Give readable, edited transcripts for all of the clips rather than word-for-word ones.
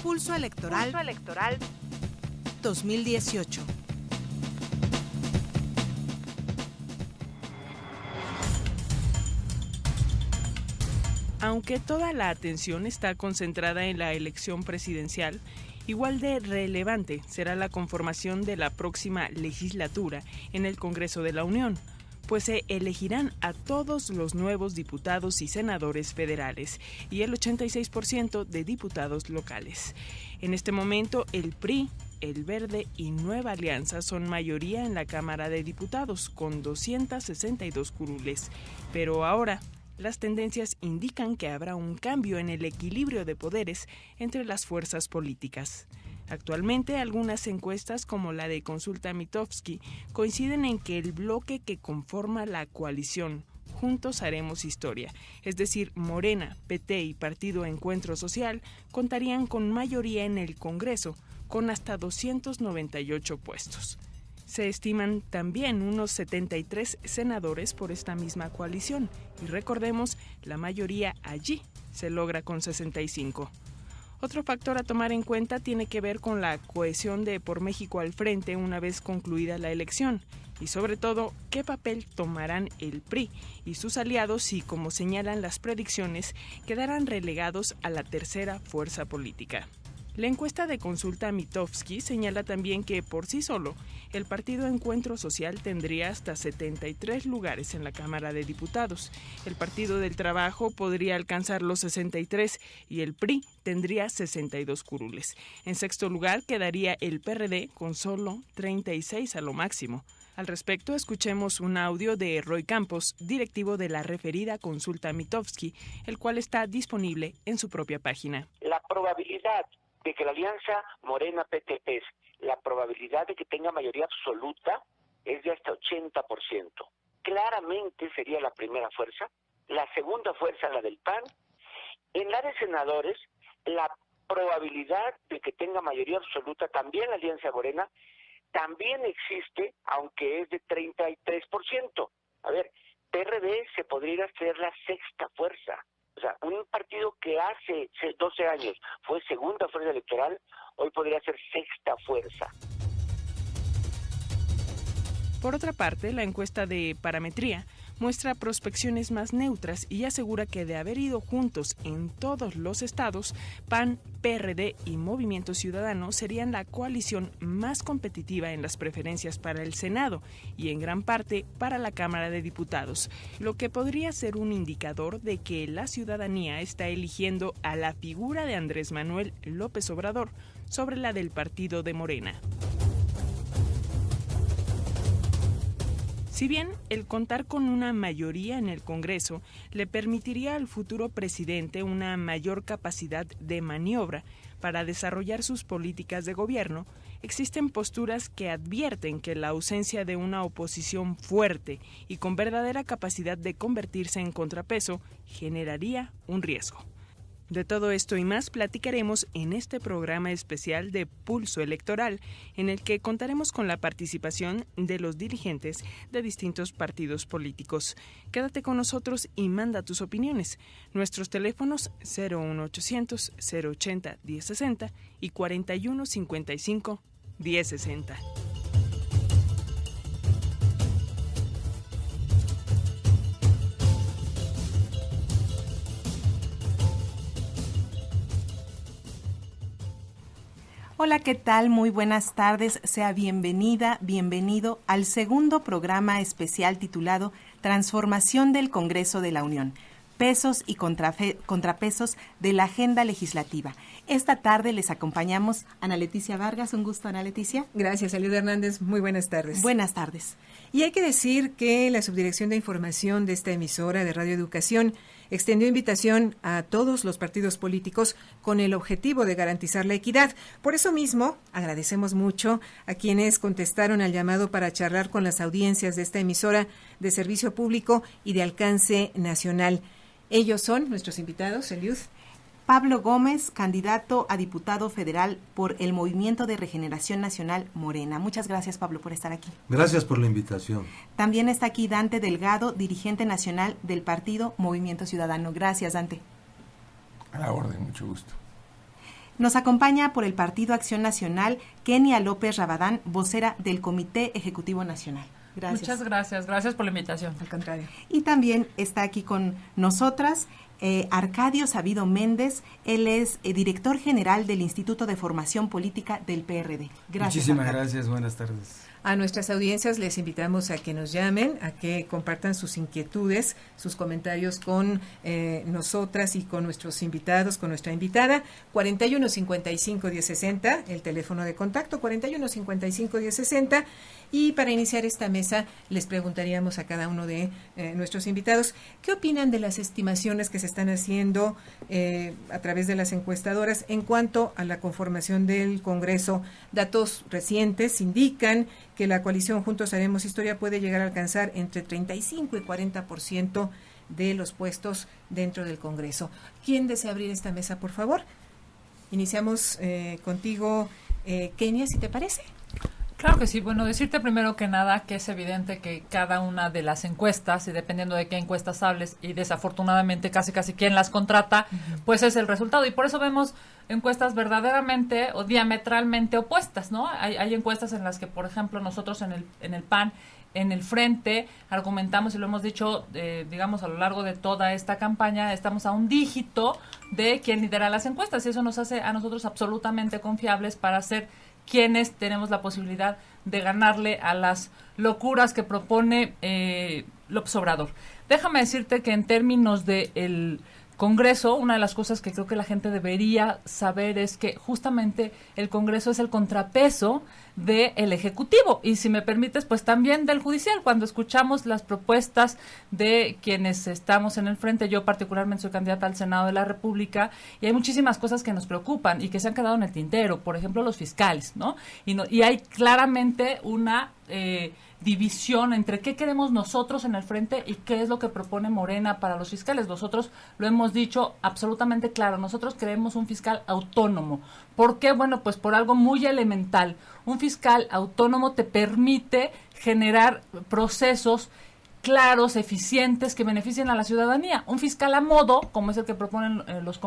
Pulso Electoral 2018. Aunque toda la atención está concentrada en la elección presidencial, igual de relevante será la conformación de la próxima legislatura en el Congreso de la Unión, pues se elegirán a todos los nuevos diputados y senadores federales y el 86% de diputados locales. En este momento, el PRI, el Verde y Nueva Alianza son mayoría en la Cámara de Diputados, con 262 curules, pero ahora las tendencias indican que habrá un cambio en el equilibrio de poderes entre las fuerzas políticas. Actualmente, algunas encuestas, como la de Consulta Mitofsky, coinciden en que el bloque que conforma la coalición Juntos Haremos Historia, es decir, Morena, PT y Partido Encuentro Social, contarían con mayoría en el Congreso, con hasta 298 puestos. Se estiman también unos 73 senadores por esta misma coalición, y recordemos, la mayoría allí se logra con 65. Otro factor a tomar en cuenta tiene que ver con la cohesión de Por México al Frente una vez concluida la elección, y sobre todo, qué papel tomarán el PRI y sus aliados si, como señalan las predicciones, quedarán relegados a la tercera fuerza política. La encuesta de Consulta Mitofsky señala también que, por sí solo, el Partido Encuentro Social tendría hasta 73 lugares en la Cámara de Diputados. El Partido del Trabajo podría alcanzar los 63 y el PRI tendría 62 curules. En sexto lugar quedaría el PRD con solo 36 a lo máximo. Al respecto, escuchemos un audio de Roy Campos, directivo de la referida Consulta Mitofsky, el cual está disponible en su propia página. La probabilidad de que la alianza Morena-PT-PES, la probabilidad de que tenga mayoría absoluta es de hasta 80%. Claramente sería la primera fuerza, la segunda fuerza la del PAN. En la de senadores, la probabilidad de que tenga mayoría absoluta, también la alianza Morena, también existe, aunque es de 33%. A ver, PRD se podría ser la sexta fuerza. O sea, un partido que hace 12 años fue segunda fuerza electoral, hoy podría ser sexta fuerza. Por otra parte, la encuesta de Parametría muestra prospecciones más neutras y asegura que de haber ido juntos en todos los estados, PAN, PRD y Movimiento Ciudadano serían la coalición más competitiva en las preferencias para el Senado y en gran parte para la Cámara de Diputados, lo que podría ser un indicador de que la ciudadanía está eligiendo a la figura de Andrés Manuel López Obrador sobre la del partido de Morena. Si bien el contar con una mayoría en el Congreso le permitiría al futuro presidente una mayor capacidad de maniobra para desarrollar sus políticas de gobierno, existen posturas que advierten que la ausencia de una oposición fuerte y con verdadera capacidad de convertirse en contrapeso generaría un riesgo. De todo esto y más platicaremos en este programa especial de Pulso Electoral, en el que contaremos con la participación de los dirigentes de distintos partidos políticos. Quédate con nosotros y manda tus opiniones. Nuestros teléfonos 01800 080 1060 y 4155 1060. Hola, ¿qué tal? Muy buenas tardes. Sea bienvenida, bienvenido al segundo programa especial titulado Transformación del Congreso de la Unión. Pesos y contrapesos de la agenda legislativa. Esta tarde les acompañamos Ana Leticia Vargas. Un gusto, Ana Leticia. Gracias, Eliud Hernández. Muy buenas tardes. Buenas tardes. Y hay que decir que la Subdirección de Información de esta emisora de Radio Educación extendió invitación a todos los partidos políticos con el objetivo de garantizar la equidad. Por eso mismo, agradecemos mucho a quienes contestaron al llamado para charlar con las audiencias de esta emisora de servicio público y de alcance nacional. Ellos son nuestros invitados, Eliud. Pablo Gómez, candidato a diputado federal por el Movimiento de Regeneración Nacional Morena. Muchas gracias, Pablo, por estar aquí. Gracias por la invitación. También está aquí Dante Delgado, dirigente nacional del partido Movimiento Ciudadano. Gracias, Dante. A la orden, mucho gusto. Nos acompaña por el Partido Acción Nacional Kenia López Rabadán, vocera del Comité Ejecutivo Nacional. Gracias. Muchas gracias por la invitación. Al contrario. Y también está aquí con nosotras Arcadio Sabido Méndez, él es director general del Instituto de Formación Política del PRD. Gracias. Muchísimas Arcadio. gracias, buenas tardes. A nuestras audiencias les invitamos a que nos llamen, a que compartan sus inquietudes, sus comentarios con nosotras y con nuestros invitados, con nuestra invitada. 41 55 1060, el teléfono de contacto, 41 55 1060. Y para iniciar esta mesa les preguntaríamos a cada uno de nuestros invitados, ¿qué opinan de las estimaciones que se están haciendo a través de las encuestadoras en cuanto a la conformación del Congreso? Datos recientes indican que la coalición Juntos Haremos Historia puede llegar a alcanzar entre 35 y 40% de los puestos dentro del Congreso. ¿Quién desea abrir esta mesa, por favor? Iniciamos contigo, Kenia, si te parece. Claro que sí. Bueno, decirte primero que nada que es evidente que cada una de las encuestas, y dependiendo de qué encuestas hables, y desafortunadamente casi quién las contrata, pues es el resultado. Y por eso vemos encuestas verdaderamente o diametralmente opuestas, ¿no? Hay encuestas en las que, por ejemplo, nosotros en el PAN, en el Frente, argumentamos y lo hemos dicho, digamos, a lo largo de toda esta campaña, estamos a un dígito de quien lidera las encuestas, y eso nos hace a nosotros absolutamente confiables para ser quienes tenemos la posibilidad de ganarle a las locuras que propone López Obrador. Déjame decirte que en términos del Congreso, una de las cosas que creo que la gente debería saber es que justamente el Congreso es el contrapeso del Ejecutivo y, si me permites, pues también del Judicial. Cuando escuchamos las propuestas de quienes estamos en el frente, yo particularmente soy candidata al Senado de la República, y hay muchísimas cosas que nos preocupan y que se han quedado en el tintero, por ejemplo, los fiscales, ¿no? Y hay claramente una división entre qué queremos nosotros en el frente y qué es lo que propone Morena para los fiscales. Nosotros lo hemos dicho absolutamente claro, nosotros queremos un fiscal autónomo. ¿Por qué? Bueno, pues por algo muy elemental. Un fiscal autónomo te permite generar procesos claros, eficientes, que beneficien a la ciudadanía. Un fiscal a modo, como es el que proponen los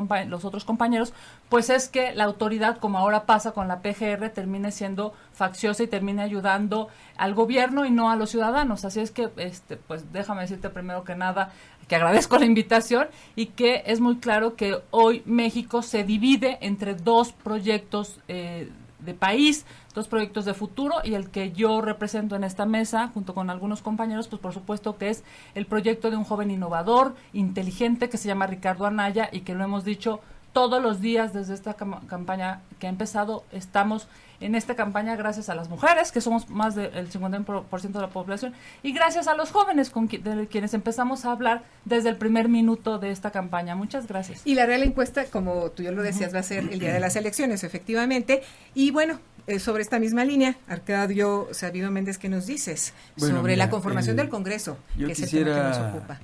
otros compañeros, pues es que la autoridad, como ahora pasa con la PGR, termine siendo facciosa y termine ayudando al gobierno y no a los ciudadanos. Así es que, pues déjame decirte primero que nada que agradezco la invitación y que es muy claro que hoy México se divide entre dos proyectos de país, dos proyectos de futuro, y el que yo represento en esta mesa, junto con algunos compañeros, pues por supuesto que es el proyecto de un joven innovador, inteligente, que se llama Ricardo Anaya, y que lo hemos dicho todos los días desde esta campaña que ha empezado. Estamos en esta campaña gracias a las mujeres, que somos más del 50% de la población, y gracias a los jóvenes de quienes empezamos a hablar desde el primer minuto de esta campaña. Muchas gracias. Y la real encuesta, como tú ya lo decías, va a ser el día de las elecciones, efectivamente. Y bueno, sobre esta misma línea, Arcadio Sabido Méndez, ¿qué nos dices sobre la conformación del Congreso, que es el tema que nos ocupa?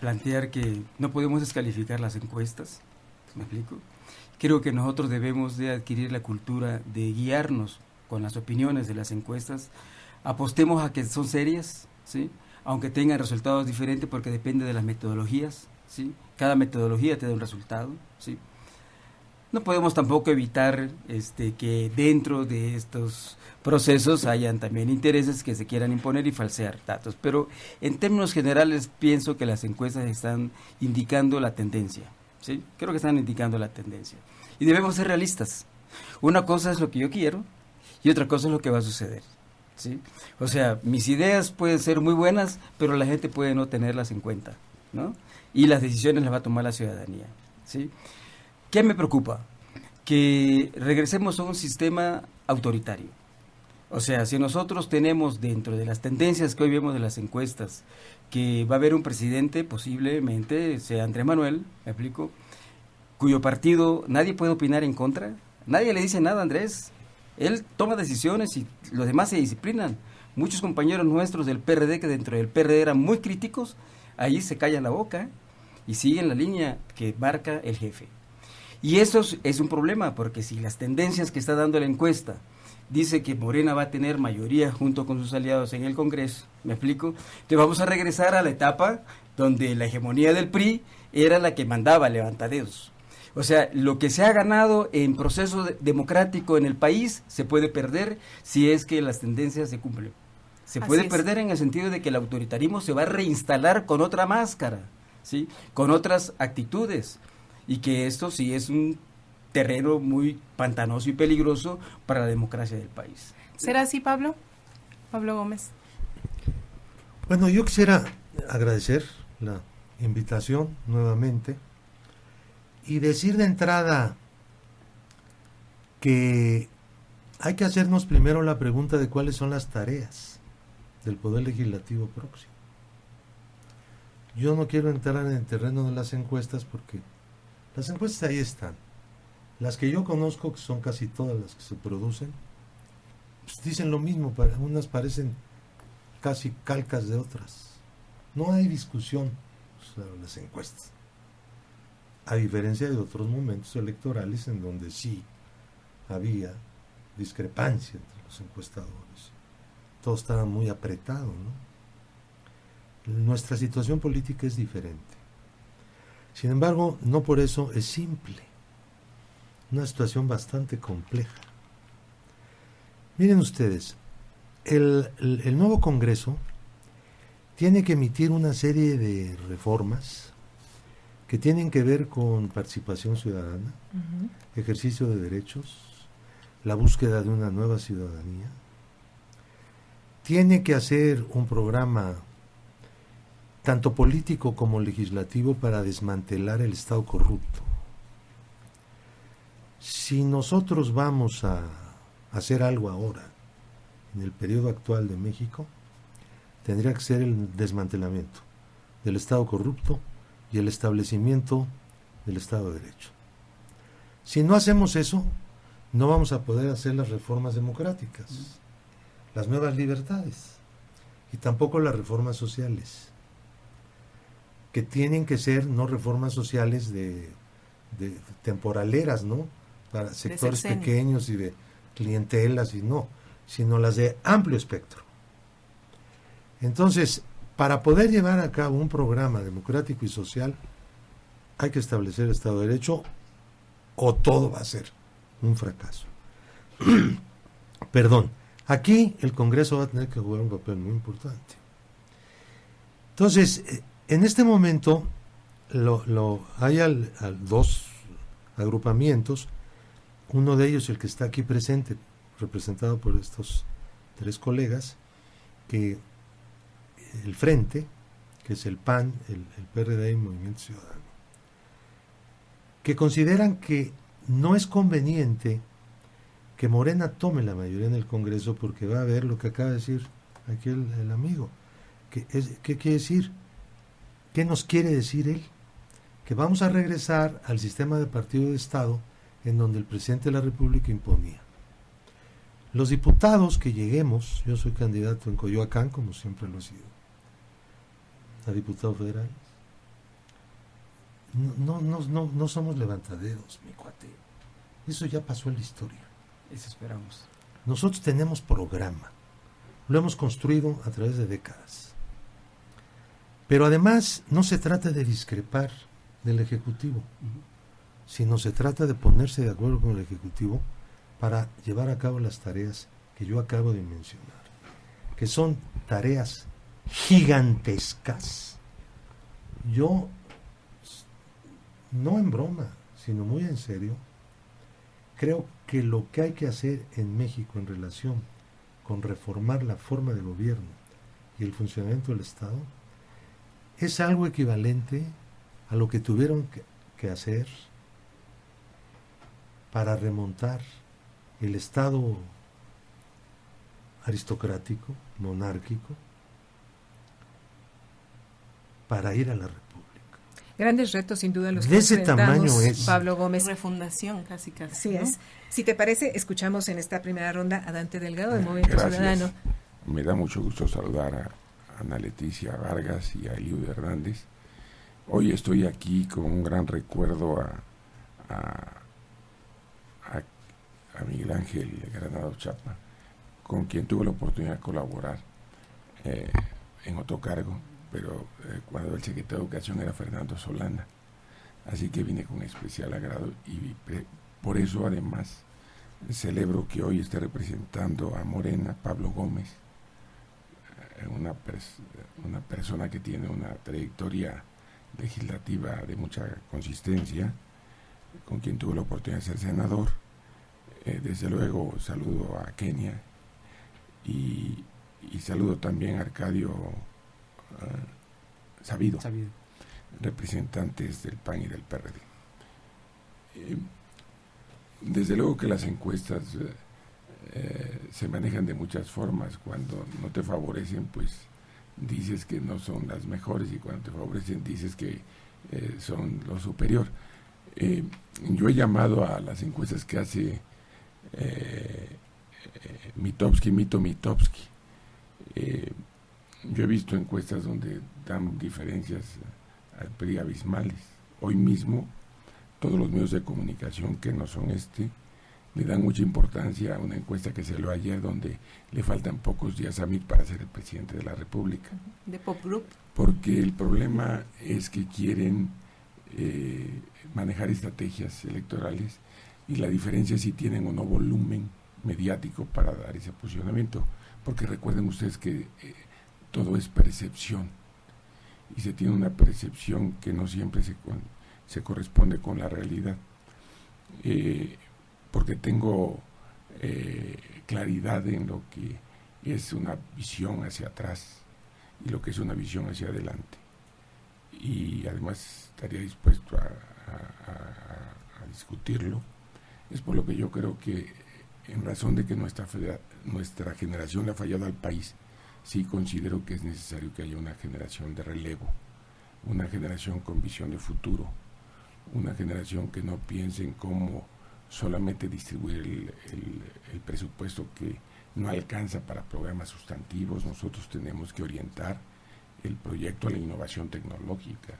Plantear que no podemos descalificar las encuestas, ¿me explico? Creo que nosotros debemos de adquirir la cultura de guiarnos con las opiniones de las encuestas. Apostemos a que son serias, ¿sí? Aunque tengan resultados diferentes, porque depende de las metodologías, ¿sí? Cada metodología te da un resultado, ¿sí? No podemos tampoco evitar que dentro de estos procesos hayan también intereses que se quieran imponer y falsear datos, pero en términos generales pienso que las encuestas están indicando la tendencia, ¿sí? Creo que están indicando la tendencia y debemos ser realistas. Una cosa es lo que yo quiero y otra cosa es lo que va a suceder, ¿sí? O sea, mis ideas pueden ser muy buenas, pero la gente puede no tenerlas en cuenta, ¿no? Y las decisiones las va a tomar la ciudadanía, ¿sí? ¿Qué me preocupa? Que regresemos a un sistema autoritario. O sea, si nosotros tenemos dentro de las tendencias que hoy vemos de las encuestas, que va a haber un presidente, posiblemente sea Andrés Manuel, ¿me explico?, cuyo partido nadie puede opinar en contra, nadie le dice nada a Andrés, él toma decisiones y los demás se disciplinan. Muchos compañeros nuestros del PRD, que dentro del PRD eran muy críticos, ahí se callan la boca y siguen la línea que marca el jefe. Y eso es un problema, porque si las tendencias que está dando la encuesta dice que Morena va a tener mayoría junto con sus aliados en el Congreso, ¿me explico? Entonces vamos a regresar a la etapa donde la hegemonía del PRI era la que mandaba levantadedos. O sea, lo que se ha ganado en proceso democrático en el país se puede perder si es que las tendencias se cumplen. Se puede perder en el sentido de que el autoritarismo se va a reinstalar con otra máscara, ¿sí? Con otras actitudes, y que esto sí es un terreno muy pantanoso y peligroso para la democracia del país. ¿Será así, Pablo? Pablo Gómez. Bueno, yo quisiera agradecer la invitación nuevamente y decir de entrada que hay que hacernos primero la pregunta de cuáles son las tareas del Poder Legislativo próximo. Yo no quiero entrar en el terreno de las encuestas porque las encuestas ahí están. Las que yo conozco, que son casi todas las que se producen, pues dicen lo mismo, unas parecen casi calcas de otras. No hay discusión sobre las encuestas, a diferencia de otros momentos electorales en donde sí había discrepancia entre los encuestadores. Todo estaba muy apretado, ¿no? Nuestra situación política es diferente. Sin embargo, no por eso es simple. Una situación bastante compleja. Miren ustedes, el nuevo Congreso tiene que emitir una serie de reformas que tienen que ver con participación ciudadana, ejercicio de derechos, la búsqueda de una nueva ciudadanía. Tiene que hacer un programa tanto político como legislativo para desmantelar el Estado corrupto. Si nosotros vamos a hacer algo ahora, en el periodo actual de México, tendría que ser el desmantelamiento del Estado corrupto y el establecimiento del Estado de Derecho. Si no hacemos eso, no vamos a poder hacer las reformas democráticas, las nuevas libertades, y tampoco las reformas sociales, que tienen que ser no reformas sociales de temporaleras, ¿no? Para sectores pequeños y de clientelas, y no, sino las de amplio espectro. Entonces, para poder llevar a cabo un programa democrático y social, hay que establecer el Estado de Derecho, o todo va a ser un fracaso. Perdón, aquí el Congreso va a tener que jugar un papel muy importante. Entonces, en este momento hay dos agrupamientos, uno de ellos el que está aquí presente, representado por estos tres colegas, que el Frente, que es el PAN, el PRD y Movimiento Ciudadano, que consideran que no es conveniente que Morena tome la mayoría en el Congreso, porque va a ver lo que acaba de decir aquí el amigo. ¿Qué quiere decir? ¿Qué nos quiere decir él? Que vamos a regresar al sistema de partido de Estado en donde el presidente de la República imponía. Los diputados que lleguemos, yo soy candidato en Coyoacán, como siempre lo he sido, a diputado federal, no somos levantaderos, mi cuate. Eso ya pasó en la historia. Eso esperamos. Nosotros tenemos programa, lo hemos construido a través de décadas. Pero además no se trata de discrepar del Ejecutivo, sino se trata de ponerse de acuerdo con el Ejecutivo para llevar a cabo las tareas que yo acabo de mencionar, que son tareas gigantescas. Yo, no en broma, sino muy en serio, creo que lo que hay que hacer en México en relación con reformar la forma de gobierno y el funcionamiento del Estado es algo equivalente a lo que tuvieron que hacer para remontar el Estado aristocrático, monárquico, para ir a la República. Grandes retos, sin duda, los de ese tamaño es. Pablo Gómez. Refundación, casi. Así ¿no? es. Si te parece, escuchamos en esta primera ronda a Dante Delgado, del Movimiento Ciudadano. Me da mucho gusto saludar a Ana Leticia Vargas y a Eliud Hernández. Hoy estoy aquí con un gran recuerdo a Miguel Ángel Granado Chapa, con quien tuve la oportunidad de colaborar en otro cargo, pero cuando el secretario de Educación era Fernando Solana. así que vine con especial agrado y por eso además celebro que hoy esté representando a Morena Pablo Gómez, una persona que tiene una trayectoria legislativa de mucha consistencia, con quien tuve la oportunidad de ser senador. Desde luego saludo a Kenia y saludo también a Arcadio Sabido, representantes del PAN y del PRD. Desde luego que las encuestas se manejan de muchas formas. Cuando no te favorecen, pues dices que no son las mejores, y cuando te favorecen dices que son lo superior. Yo he llamado a las encuestas que hace Mitofsky, Mito Mitofsky. Yo he visto encuestas donde dan diferencias abismales. Hoy mismo todos los medios de comunicación que no son le dan mucha importancia a una encuesta que se dio ayer, donde le faltan pocos días a Mit para ser el presidente de la República. De Pop Group. Porque el problema es que quieren manejar estrategias electorales, y la diferencia es si tienen o no volumen mediático para dar ese posicionamiento, porque recuerden ustedes que todo es percepción, y se tiene una percepción que no siempre se corresponde con la realidad. Porque tengo claridad en lo que es una visión hacia atrás y lo que es una visión hacia adelante, y además estaría dispuesto a discutirlo. Es por lo que yo creo que, en razón de que nuestra generación le ha fallado al país, sí considero que es necesario que haya una generación de relevo, una generación con visión de futuro, una generación que no piense en cómo solamente distribuir el presupuesto que no alcanza para programas sustantivos. Nosotros tenemos que orientar el proyecto a la innovación tecnológica,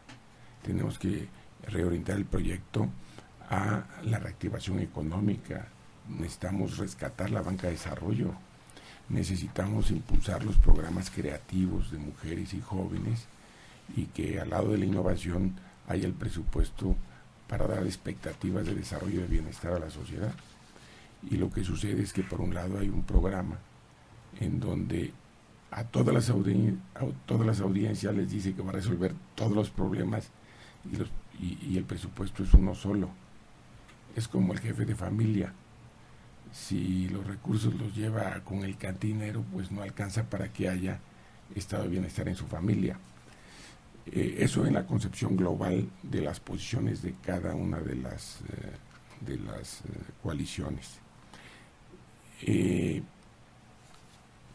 tenemos que reorientar el proyecto a la reactivación económica, necesitamos rescatar la banca de desarrollo, necesitamos impulsar los programas creativos de mujeres y jóvenes, y que al lado de la innovación haya el presupuesto para dar expectativas de desarrollo y de bienestar a la sociedad. Y lo que sucede es que por un lado hay un programa en donde a todas las audiencias les dice que va a resolver todos los problemas, y el presupuesto es uno solo. Es como el jefe de familia: si los recursos los lleva con el cantinero, pues no alcanza para que haya estado de bienestar en su familia. Eso en la concepción global de las posiciones de cada una de las coaliciones.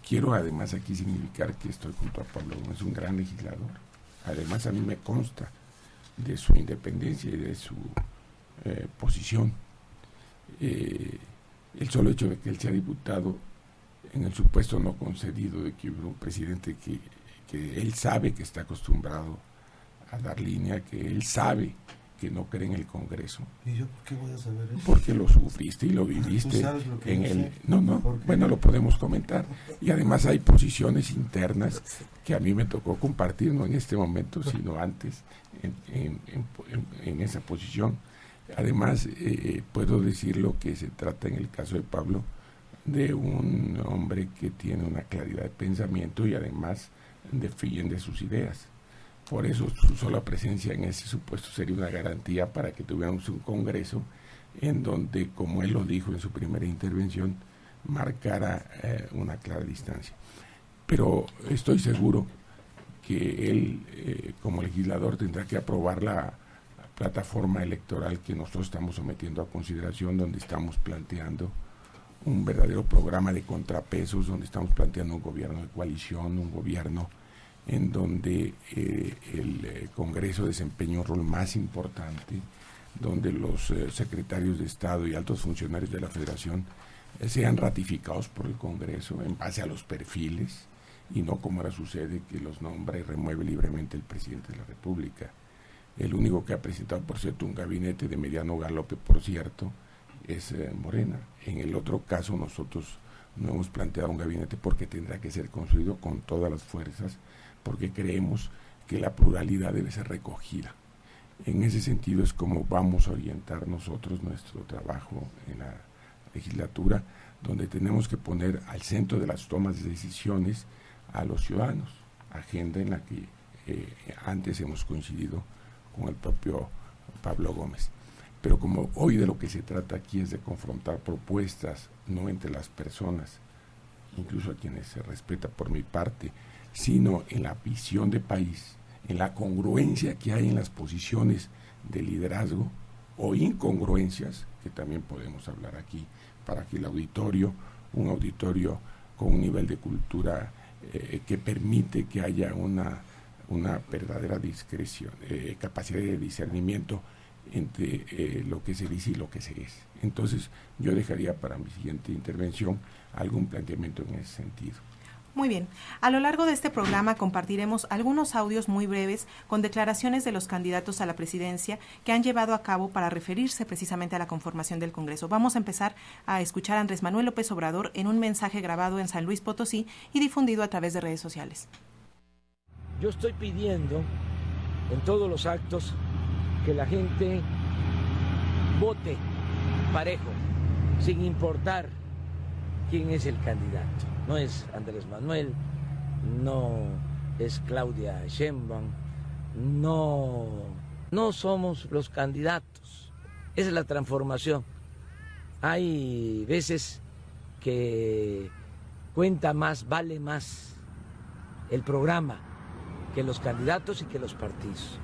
Quiero además aquí significar que estoy junto a Pablo Gómez, es un gran legislador. Además, a mí me consta de su independencia y de su posición. El solo hecho de que él sea diputado, en el supuesto no concedido de que hubiera un presidente que él sabe que está acostumbrado a dar línea, que él sabe que no cree en el Congreso. ¿Y yo por qué voy a saber eso? Porque lo sufriste y lo viviste. ¿Tú sabes lo que en yo el sé? Bueno, lo podemos comentar. Y además hay posiciones internas que a mí me tocó compartir, no en este momento, sino antes, en esa posición. Además, puedo decir lo que se trata en el caso de Pablo, de un hombre que tiene una claridad de pensamiento y además defiende sus ideas. Por eso su sola presencia en ese supuesto sería una garantía para que tuviéramos un Congreso en donde, como él lo dijo en su primera intervención, marcara una clara distancia. Pero estoy seguro que él, como legislador, tendrá que aprobar la plataforma electoral que nosotros estamos sometiendo a consideración, donde estamos planteando un verdadero programa de contrapesos, donde estamos planteando un gobierno de coalición, un gobierno en donde el Congreso desempeña un rol más importante, donde los secretarios de Estado y altos funcionarios de la Federación sean ratificados por el Congreso en base a los perfiles, y no como ahora sucede, que los nombra y remueve libremente el presidente de la República. El único que ha presentado, por cierto, un gabinete de mediano galope, por cierto, es Morena. En el otro caso, nosotros no hemos planteado un gabinete porque tendrá que ser construido con todas las fuerzas, porque creemos que la pluralidad debe ser recogida. En ese sentido es como vamos a orientar nosotros nuestro trabajo en la legislatura, donde tenemos que poner al centro de las tomas de decisiones a los ciudadanos, agenda en la que antes hemos coincidido con el propio Pablo Gómez. Pero como hoy de lo que se trata aquí es de confrontar propuestas, no entre las personas, incluso a quienes se respeta por mi parte, sino en la visión de país, en la congruencia que hay en las posiciones de liderazgo o incongruencias, que también podemos hablar aquí, para que el auditorio, un auditorio con un nivel de cultura que permite que haya una verdadera discreción, capacidad de discernimiento entre lo que se dice y lo que se es. Entonces, yo dejaría para mi siguiente intervención algún planteamiento en ese sentido. Muy bien. A lo largo de este programa compartiremos algunos audios muy breves con declaraciones de los candidatos a la presidencia que han llevado a cabo para referirse precisamente a la conformación del Congreso. Vamos a empezar a escuchar a Andrés Manuel López Obrador en un mensaje grabado en San Luis Potosí y difundido a través de redes sociales. Yo estoy pidiendo en todos los actos que la gente vote parejo, sin importar quién es el candidato. No es Andrés Manuel, no es Claudia Sheinbaum, no somos los candidatos. Esa es la transformación. Hay veces que cuenta más, vale más el programa que los candidatos y que los partidos.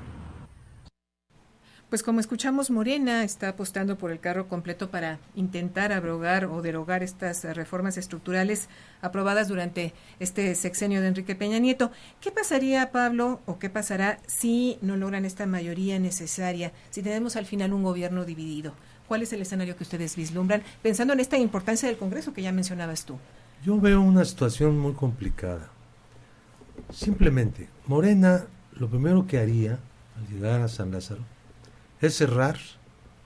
Pues como escuchamos, Morena está apostando por el carro completo para intentar abrogar o derogar estas reformas estructurales aprobadas durante este sexenio de Enrique Peña Nieto. ¿Qué pasaría, Pablo, o qué pasará si no logran esta mayoría necesaria, si tenemos al final un gobierno dividido? ¿Cuál es el escenario que ustedes vislumbran, pensando en esta importancia del Congreso que ya mencionabas tú? Yo veo una situación muy complicada. Simplemente, Morena lo primero que haría al llegar a San Lázaro es cerrar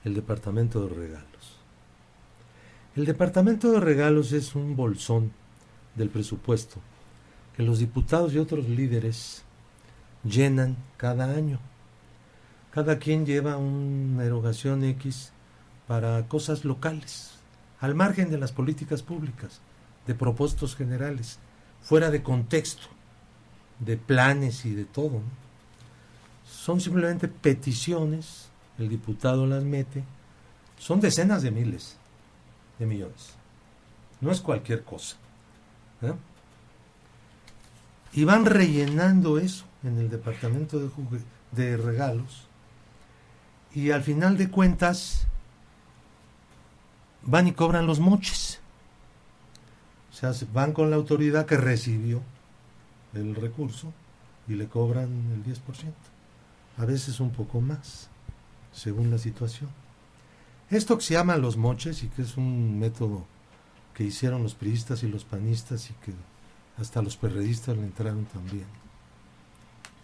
el departamento de regalos. El departamento de regalos es un bolsón del presupuesto que los diputados y otros líderes llenan cada año. Cada quien lleva una erogación X para cosas locales, al margen de las políticas públicas, de propósitos generales, fuera de contexto, de planes y de todo, ¿no? Son simplemente peticiones. El diputado las mete, son decenas de miles de millones, no es cualquier cosa, ¿eh? Y van rellenando eso en el departamento de regalos, y al final de cuentas van y cobran los moches, o sea, van con la autoridad que recibió el recurso y le cobran el 10%, a veces un poco más, según la situación. Esto que se llama los moches y que es un método que hicieron los priistas y los panistas y que hasta los perredistas le entraron también.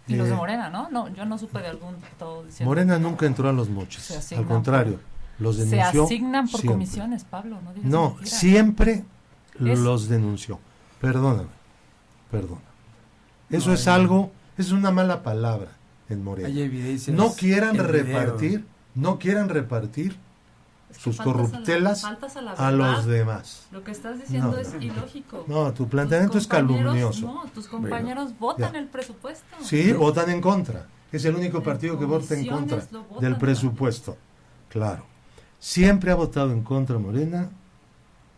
Y los de Morena, ¿no? No, yo no supe de algún todo diciendo. Morena nunca entró a los moches, al contrario, los denunció. Se asignan por siempre. Comisiones, Pablo, no digas No, mentira. siempre los denunció. Perdóname. Eso es algo, es una mala palabra en Morena. Hay evidencias. No quieran repartir sus corruptelas a los demás. Lo que estás diciendo es ilógico. No, tu planteamiento es calumnioso. No, tus compañeros votan el presupuesto. Sí, votan en contra. Es el único partido que vota en contra del presupuesto. Claro. Siempre ha votado en contra Morena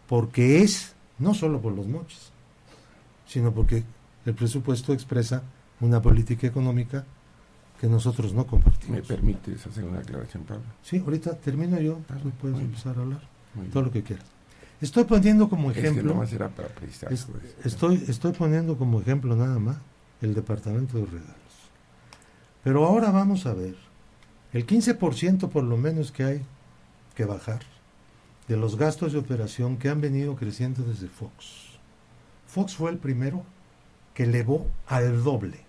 porque es, no solo por los moches, sino porque el presupuesto expresa una política económica que nosotros no compartimos. ¿Me permites hacer una aclaración, Pablo? Sí, ahorita termino yo, tú puedes empezar a hablar, todo lo que quieras. Estoy poniendo como ejemplo... Es que nomás era para precisar. Estoy poniendo como ejemplo nada más el departamento de regalos. Pero ahora vamos a ver, el 15% por lo menos que hay que bajar de los gastos de operación que han venido creciendo desde Fox. Fox fue el primero que elevó al doble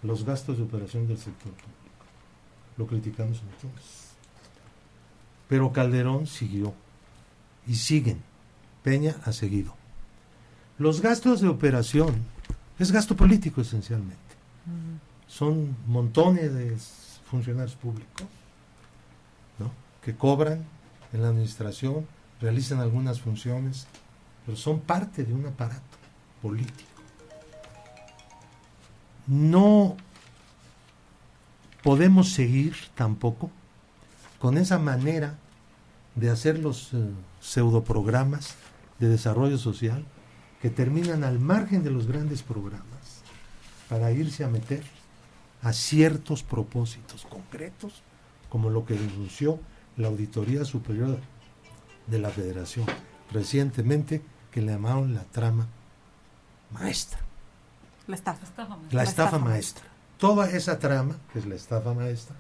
los gastos de operación del sector público. Lo criticamos entonces. Pero Calderón siguió y siguen. Peña ha seguido. Los gastos de operación es gasto político esencialmente. Son montones de funcionarios públicos, ¿no?, que cobran en la administración, realizan algunas funciones, pero son parte de un aparato político. No podemos seguir tampoco con esa manera de hacer los pseudoprogramas de desarrollo social que terminan al margen de los grandes programas para irse a meter a ciertos propósitos concretos, como lo que denunció la Auditoría Superior de la Federación recientemente, que le llamaron la trama maestra. La estafa. La estafa maestra. Toda esa trama, que es la estafa maestra,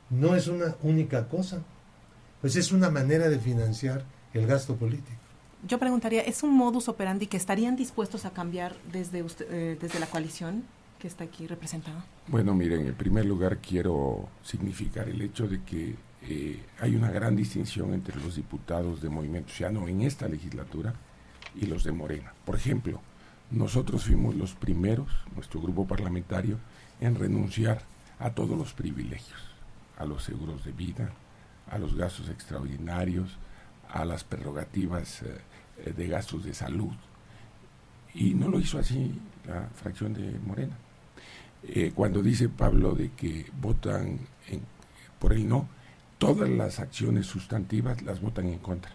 no es una única cosa, pues es una manera de financiar el gasto político. Yo preguntaría, ¿es un modus operandi que estarían dispuestos a cambiar desde la coalición que está aquí representada? Bueno, miren, en primer lugar quiero significar el hecho de que hay una gran distinción entre los diputados de Movimiento Ciudadano en esta legislatura y los de Morena. Por ejemplo, nosotros fuimos los primeros, nuestro grupo parlamentario, en renunciar a todos los privilegios, a los seguros de vida, a los gastos extraordinarios, a las prerrogativas de gastos de salud. Y no lo hizo así la fracción de Morena. Cuando dice Pablo de que votan por el no, todas las acciones sustantivas las votan en contra.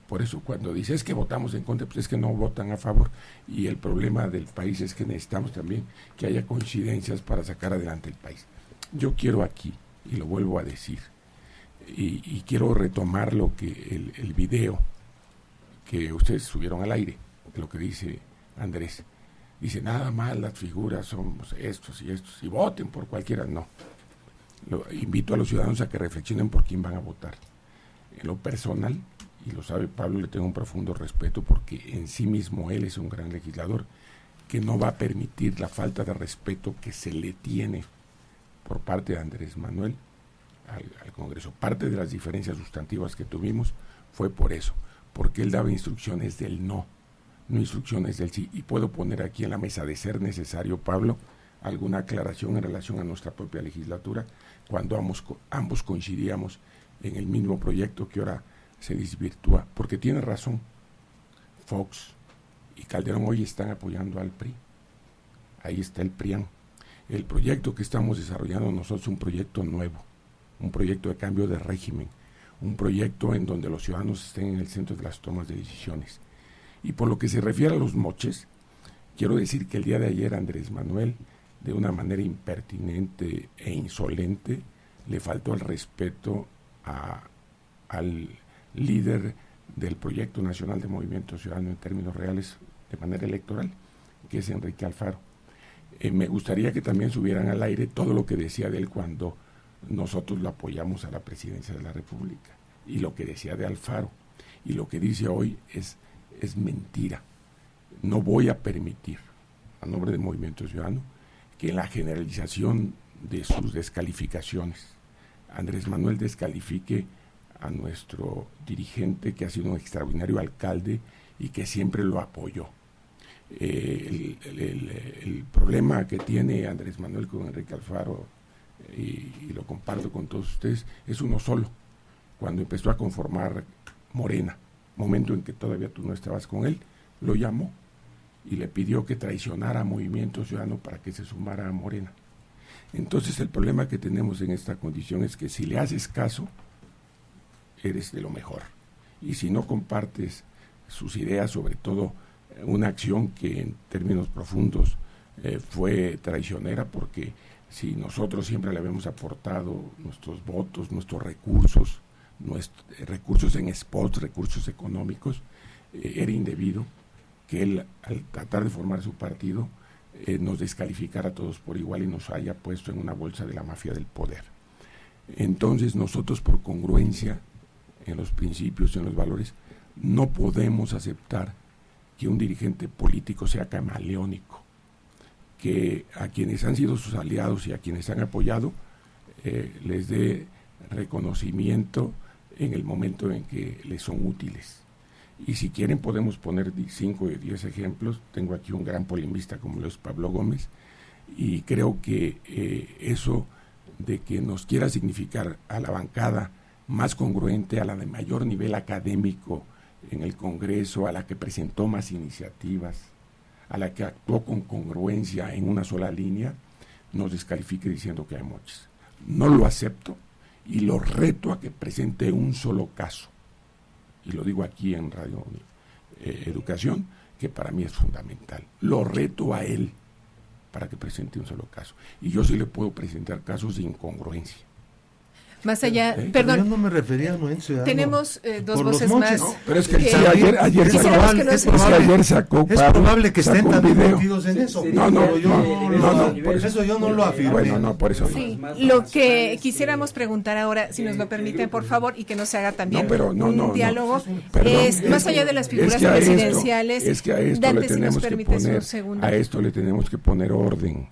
Por eso cuando dice es que votamos en contra, pues es que no votan a favor. Y el problema del país es que necesitamos también que haya coincidencias para sacar adelante el país. Yo quiero aquí, y lo vuelvo a decir, y quiero retomar lo que el video que ustedes subieron al aire, lo que dice Andrés. Dice, nada más las figuras somos estos, y voten por cualquiera. No. Invito a los ciudadanos a que reflexionen por quién van a votar. En lo personal, y lo sabe Pablo, le tengo un profundo respeto porque en sí mismo él es un gran legislador que no va a permitir la falta de respeto que se le tiene por parte de Andrés Manuel al Congreso. Parte de las diferencias sustantivas que tuvimos fue por eso, porque él daba instrucciones del no instrucciones del sí. Y puedo poner aquí en la mesa, de ser necesario, Pablo, alguna aclaración en relación a nuestra propia legislatura, cuando ambos coincidíamos en el mismo proyecto que ahora se desvirtúa, porque tiene razón. Fox y Calderón hoy están apoyando al PRI. Ahí está el PRIAN. El proyecto que estamos desarrollando nosotros es un proyecto nuevo, un proyecto de cambio de régimen, un proyecto en donde los ciudadanos estén en el centro de las tomas de decisiones. Y por lo que se refiere a los moches, quiero decir que el día de ayer Andrés Manuel, de una manera impertinente e insolente, le faltó el respeto al líder del Proyecto Nacional de Movimiento Ciudadano en términos reales de manera electoral, que es Enrique Alfaro. Me gustaría que también subieran al aire todo lo que decía de él cuando nosotros lo apoyamos a la presidencia de la República, y lo que decía de Alfaro, y lo que dice hoy es mentira. No voy a permitir, a nombre del Movimiento Ciudadano, que en la generalización de sus descalificaciones, Andrés Manuel descalifique a nuestro dirigente, que ha sido un extraordinario alcalde y que siempre lo apoyó. El problema que tiene Andrés Manuel con Enrique Alfaro, y lo comparto con todos ustedes, es uno solo. Cuando empezó a conformar Morena, momento en que todavía tú no estabas con él, lo llamó y le pidió que traicionara a Movimiento Ciudadano para que se sumara a Morena. Entonces el problema que tenemos en esta condición es que si le haces caso, eres de lo mejor. Y si no compartes sus ideas, sobre todo una acción que en términos profundos fue traicionera, porque si nosotros siempre le habíamos aportado nuestros votos, nuestros recursos en spots, recursos económicos, era indebido que él, al tratar de formar su partido, nos descalificara a todos por igual y nos haya puesto en una bolsa de la mafia del poder. Entonces nosotros, por congruencia en los principios, en los valores, no podemos aceptar que un dirigente político sea camaleónico, que a quienes han sido sus aliados y a quienes han apoyado les dé reconocimiento en el momento en que les son útiles. Y si quieren podemos poner 5 o 10 ejemplos. Tengo aquí un gran polemista como lo es Pablo Gómez, y creo que eso de que nos quiera significar a la bancada más congruente, a la de mayor nivel académico en el Congreso, a la que presentó más iniciativas, a la que actuó con congruencia en una sola línea, nos descalifique diciendo que hay moches. No lo acepto y lo reto a que presente un solo caso. Y lo digo aquí en Radio Educación, que para mí es fundamental. Lo reto a él para que presente un solo caso. Y yo sí le puedo presentar casos de incongruencia. Más allá, Pero perdón. yo no me refería a Noel Ciudadano. Tenemos dos Por los voces moches. más. No, pero es que que- sí, ayer es sacó, probable, es es que probable, ayer sacó es Pablo, probable que estén sacó un también video. metidos en eso. No, pero yo por eso yo no lo afirmé. Bueno, no, por eso Sí, no. lo que quisiéramos preguntar ahora, si nos lo permiten, por favor, y que no se haga también No, pero no, un no, diálogo, Perdón, es más allá de las figuras es que a esto- presidenciales. es que a esto Dante, le si nos tenemos que permites un poner, segundo. a esto le tenemos que poner orden.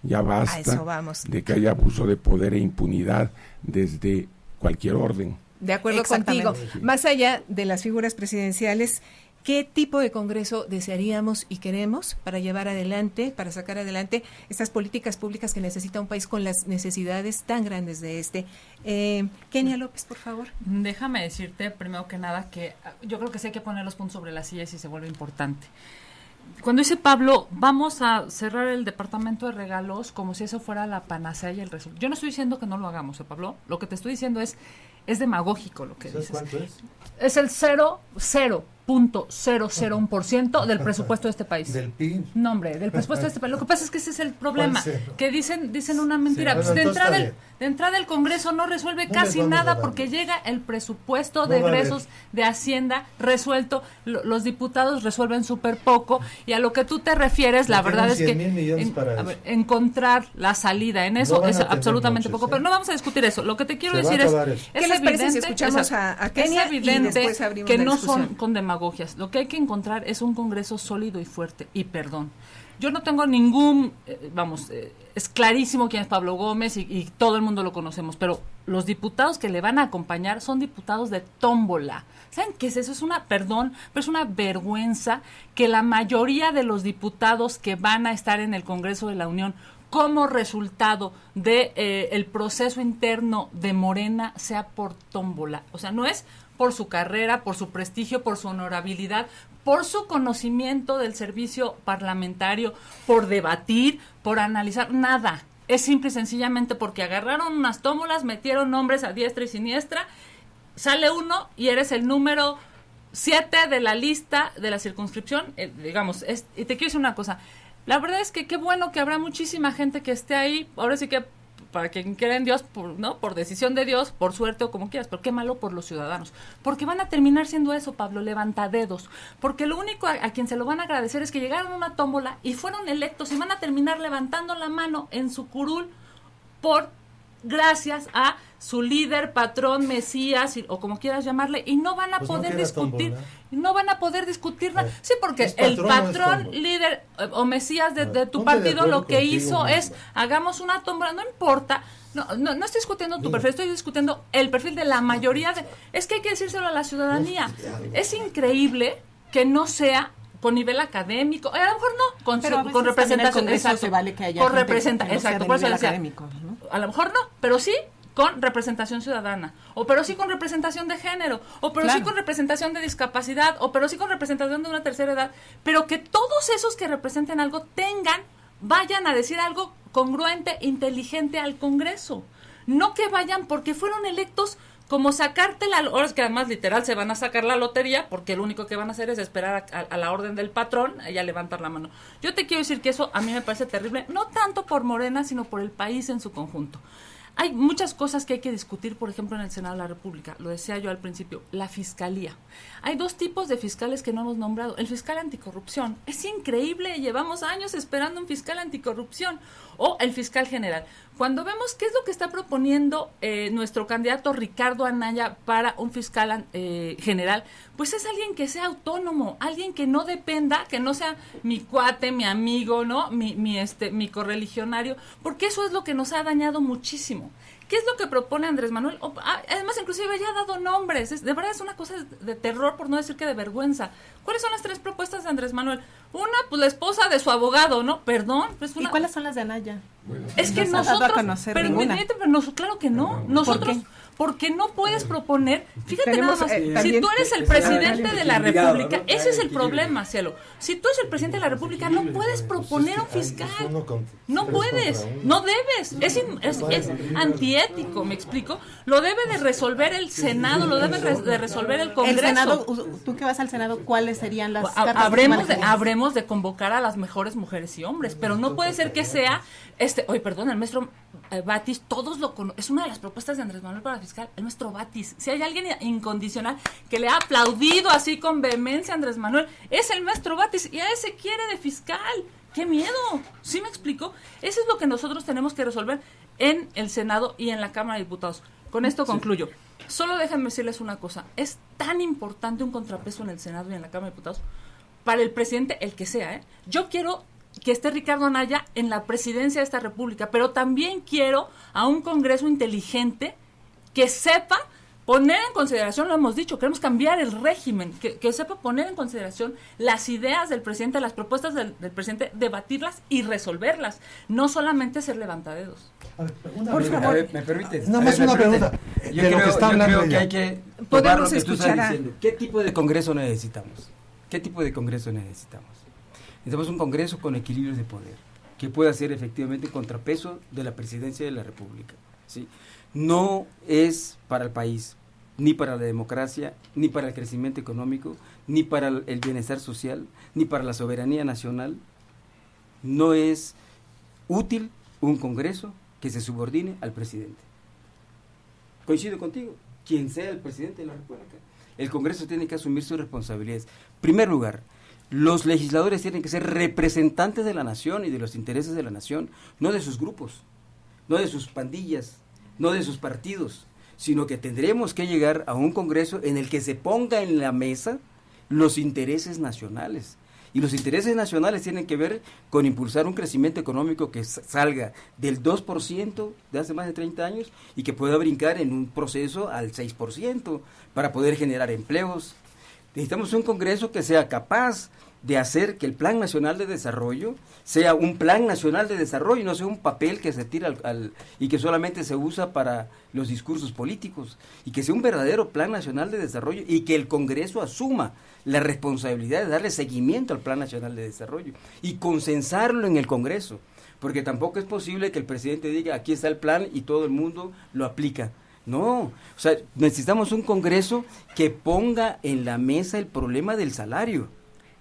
Ya A basta eso vamos. de que haya abuso de poder e impunidad desde cualquier orden. De acuerdo contigo. Más allá de las figuras presidenciales, ¿qué tipo de Congreso desearíamos y queremos para llevar adelante, para sacar adelante estas políticas públicas que necesita un país con las necesidades tan grandes de este? Kenia López, por favor. Déjame decirte, primero que nada, que yo creo que sí hay que poner los puntos sobre las sillas y se vuelve importante. Cuando dice Pablo, vamos a cerrar el departamento de regalos como si eso fuera la panacea y el resultado. Yo no estoy diciendo que no lo hagamos, Pablo. Lo que te estoy diciendo es demagógico lo que ¿Sabes dices. cuánto es? Es el 0.001% del presupuesto de este país. Del PIB. No, hombre, del presupuesto de este país. Lo que pasa es que ese es el problema, ¿Cuál cero? que dicen una mentira. Sí, Pues bueno, de entonces entrada, está de entrada el Congreso no resuelve No casi les vamos a nada dar. porque llega el presupuesto No de va a haber. egresos de Hacienda resuelto. Los diputados resuelven súper poco y a lo que tú te refieres, la Le verdad quedan es que 100,000 millones para eso. encontrar la salida en No eso van es a tener absolutamente muchos, poco. ¿eh? Pero no vamos a discutir eso. Lo que te quiero Se va a decir es, acabar eso. ¿Qué les parece si escuchamos exacto, a Kenia es y evidente después abrimos que la no discusión? son con demagogias. Lo que hay que encontrar es un Congreso sólido y fuerte. Y perdón, yo no tengo ningún, es clarísimo quién es Pablo Gómez y todo el mundo lo conocemos, pero los diputados que le van a acompañar son diputados de tómbola. ¿Saben qué es eso? Es una, perdón, pero es una vergüenza que la mayoría de los diputados que van a estar en el Congreso de la Unión como resultado de el proceso interno de Morena sea por tómbola. O sea, no es por su carrera, por su prestigio, por su honorabilidad, por su conocimiento del servicio parlamentario, por debatir, por analizar, nada. Es simple y sencillamente porque agarraron unas tómbolas, metieron nombres a diestra y siniestra, sale uno y eres el número 7 de la lista de la circunscripción, digamos. Y te quiero decir una cosa, la verdad es que qué bueno que habrá muchísima gente que esté ahí, ahora sí que para quien quiera en Dios, por decisión de Dios, por suerte o como quieras, pero qué malo por los ciudadanos, porque van a terminar siendo eso, Pablo, levantadedos, porque lo único a quien se lo van a agradecer es que llegaron a una tómbola y fueron electos y van a terminar levantando la mano en su curul gracias a su líder, patrón, mesías, o como quieras llamarle, y no van a Pues no poder queda discutir, tómbola. no van a poder discutir nada. Sí, porque ¿Es el patrón o es patrón, tómbola? líder o mesías de tu Ponte de partido acuerdo lo que contigo hizo mismo. es, hagamos una tómbola, no importa, no estoy discutiendo tu Mira. perfil, estoy discutiendo el perfil de la mayoría es que hay que decírselo a la ciudadanía. Es increíble que no sea con nivel académico, a lo mejor no, con Pero a veces representación, también el Congreso exacto, se vale que haya con gente representa, que no sea exacto, de por eso nivel decía, académico, ¿no? a lo mejor no, pero sí con representación ciudadana, o pero sí con representación de género, o pero sí Claro. con representación de discapacidad, o pero sí con representación de una tercera edad, pero que todos esos que representen algo vayan a decir algo congruente, inteligente al Congreso, no que vayan porque fueron electos como sacarte ahora es que además literal se van a sacar la lotería porque lo único que van a hacer es esperar a la orden del patrón y a levantar la mano. Yo te quiero decir que eso a mí me parece terrible, no tanto por Morena, sino por el país en su conjunto. Hay muchas cosas que hay que discutir, por ejemplo, en el Senado de la República, lo decía yo al principio, la fiscalía. Hay dos tipos de fiscales que no hemos nombrado. El fiscal anticorrupción, es increíble, llevamos años esperando un fiscal anticorrupción, o el fiscal general. Cuando vemos qué es lo que está proponiendo nuestro candidato Ricardo Anaya para un fiscal general, pues es alguien que sea autónomo, alguien que no dependa, que no sea mi cuate, mi amigo, ¿no? Mi correligionario, porque eso es lo que nos ha dañado muchísimo. ¿Qué es lo que propone Andrés Manuel? Además, inclusive ya ha dado nombres. De verdad es una cosa de terror, por no decir que de vergüenza. ¿Cuáles son las 3 propuestas de Andrés Manuel? Una, pues la esposa de su abogado, ¿no? Perdón. Pues ¿Y cuáles son las de Anaya? Bueno, es que nosotros, claro que no. Nosotros, porque no puedes proponer, fíjate nada más, si tú eres el presidente de la República, ese es el problema, Cielo. Si tú eres el presidente de la República, no puedes proponer un fiscal. No puedes, no debes. Es antiético, ¿me explico? Lo debe de resolver el Senado, lo debe de resolver el Congreso. El Senado, tú que vas al Senado, ¿cuáles serían las cartas? Habremos de convocar a las mejores mujeres y hombres, pero no puede ser que sea el maestro Batis, es una de las propuestas de Andrés Manuel para el fiscal, el maestro Batis. Si hay alguien incondicional que le ha aplaudido así con vehemencia a Andrés Manuel, es el maestro Batis, y a ese quiere de fiscal. ¡Qué miedo! ¿Sí me explico? Eso es lo que nosotros tenemos que resolver en el Senado y en la Cámara de Diputados. Con esto concluyo. Solo déjenme decirles una cosa. Es tan importante un contrapeso en el Senado y en la Cámara de Diputados para el presidente, el que sea, Yo quiero que esté Ricardo Anaya en la presidencia de esta república, pero también quiero a un Congreso inteligente que sepa poner en consideración, lo hemos dicho, queremos cambiar el régimen, que sepa poner en consideración las ideas del presidente, las propuestas del presidente, debatirlas y resolverlas, no solamente ser levantadedos. Por favor, ¿me permites? Nada más una pregunta. Yo creo que hay que tomar lo que tú estás diciendo. ¿Qué tipo de Congreso necesitamos? Necesitamos un Congreso con equilibrios de poder, que pueda ser efectivamente contrapeso de la presidencia de la República, ¿sí? No es para el país, ni para la democracia, ni para el crecimiento económico, ni para el bienestar social, ni para la soberanía nacional. No es útil un Congreso que se subordine al presidente. Coincido contigo, quien sea el presidente de la República, el Congreso tiene que asumir sus responsabilidades. En primer lugar, los legisladores tienen que ser representantes de la nación y de los intereses de la nación, no de sus grupos, no de sus pandillas, no de sus partidos, sino que tendremos que llegar a un Congreso en el que se ponga en la mesa los intereses nacionales. Y los intereses nacionales tienen que ver con impulsar un crecimiento económico que salga del 2% de hace más de 30 años y que pueda brincar en un proceso al 6% para poder generar empleos. Necesitamos un Congreso que sea capaz de hacer que el Plan Nacional de Desarrollo sea un Plan Nacional de Desarrollo y no sea un papel que se tira y que solamente se usa para los discursos políticos, y que sea un verdadero Plan Nacional de Desarrollo y que el Congreso asuma la responsabilidad de darle seguimiento al Plan Nacional de Desarrollo y consensarlo en el Congreso, porque tampoco es posible que el presidente diga aquí está el plan y todo el mundo lo aplica. No, o sea, necesitamos un Congreso que ponga en la mesa el problema del salario,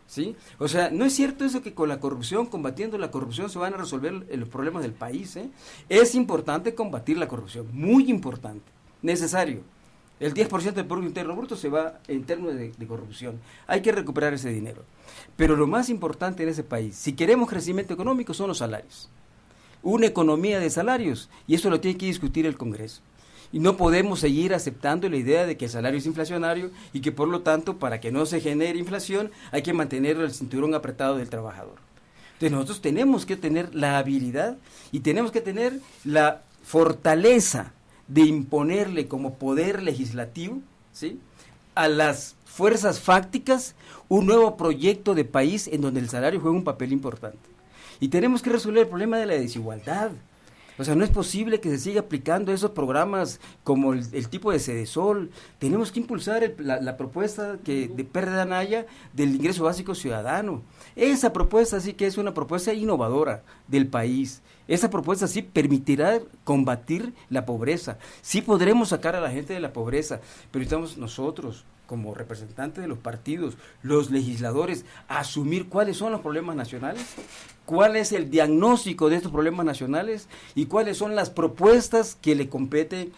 ¿sí? O sea, no es cierto eso que con la corrupción, combatiendo la corrupción, se van a resolver los problemas del país, ¿eh? Es importante combatir la corrupción, muy importante, necesario. El 10% del Producto Interno Bruto se va en términos de corrupción. Hay que recuperar ese dinero. Pero lo más importante en ese país, si queremos crecimiento económico, son los salarios. Una economía de salarios, y eso lo tiene que discutir el Congreso. Y no podemos seguir aceptando la idea de que el salario es inflacionario y que por lo tanto para que no se genere inflación hay que mantener el cinturón apretado del trabajador. Entonces nosotros tenemos que tener la habilidad y tenemos que tener la fortaleza de imponerle como poder legislativo, ¿sí?, a las fuerzas fácticas un nuevo proyecto de país en donde el salario juega un papel importante. Y tenemos que resolver el problema de la desigualdad. O sea, no es posible que se siga aplicando esos programas como el tipo de Cedesol. Tenemos que impulsar la propuesta de Pérdida Anaya del ingreso básico ciudadano. Esa propuesta sí que es una propuesta innovadora del país. Esa propuesta sí permitirá combatir la pobreza. Sí podremos sacar a la gente de la pobreza, pero estamos nosotros, como representantes de los partidos, los legisladores, a asumir cuáles son los problemas nacionales, cuál es el diagnóstico de estos problemas nacionales y cuáles son las propuestas que le competen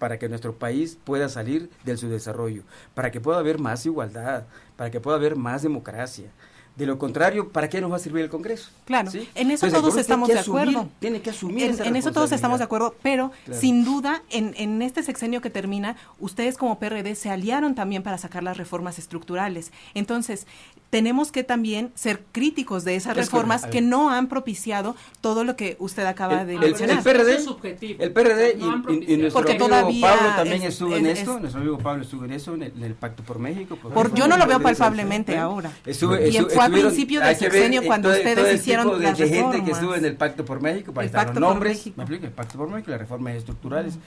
para que nuestro país pueda salir del subdesarrollo, para que pueda haber más igualdad, para que pueda haber más democracia. De lo contrario, ¿para qué nos va a servir el Congreso? Claro, ¿sí? En eso todos estamos de acuerdo. Tiene que asumir esa en eso todos estamos de acuerdo, pero claro, sin duda, en este sexenio que termina, ustedes como PRD se aliaron también para sacar las reformas estructurales. Entonces, tenemos que también ser críticos de esas reformas que no han propiciado todo lo que usted acaba de mencionar. El PRD, eso es subjetivo. El PRD No y nuestro porque amigo todavía Pablo también estuvo en esto, nuestro amigo Pablo estuvo en eso, en el Pacto por México. Yo no lo veo palpablemente ahora. Y fue a principio del sexenio cuando ustedes hicieron las de reformas. gente que estuvo en el Pacto por México, para estar los nombres, me explico, el Pacto por México, las reformas estructurales.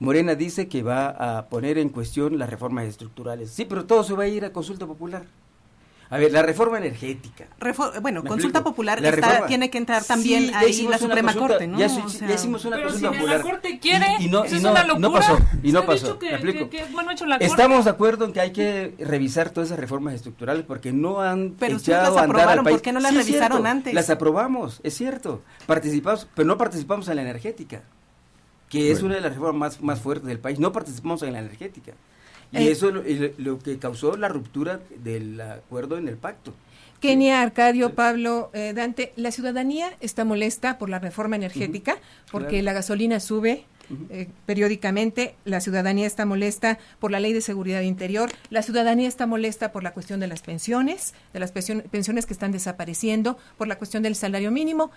Morena dice que va a poner en cuestión las reformas estructurales. Sí, pero todo se va a ir a consulta popular. A ver, la reforma energética. Consulta popular tiene que entrar también ahí la Suprema Corte, ¿no? Ya hicimos una consulta popular. Pero si la Corte quiere, y no pasó. Estamos de acuerdo en que hay que revisar todas esas reformas estructurales porque no han echado a andar al país. ¿Por qué no las revisaron antes? Las aprobamos, es cierto. Participamos, pero no participamos en la energética, que es una de las reformas más fuertes del país. No participamos en la energética. Y eso es lo que causó la ruptura del acuerdo en el pacto. Kenia, Arcadio, Pablo, Dante, la ciudadanía está molesta por la reforma energética, porque la gasolina sube periódicamente, la ciudadanía está molesta por la ley de seguridad interior, la ciudadanía está molesta por la cuestión de las pensiones que están desapareciendo, por la cuestión del salario mínimo.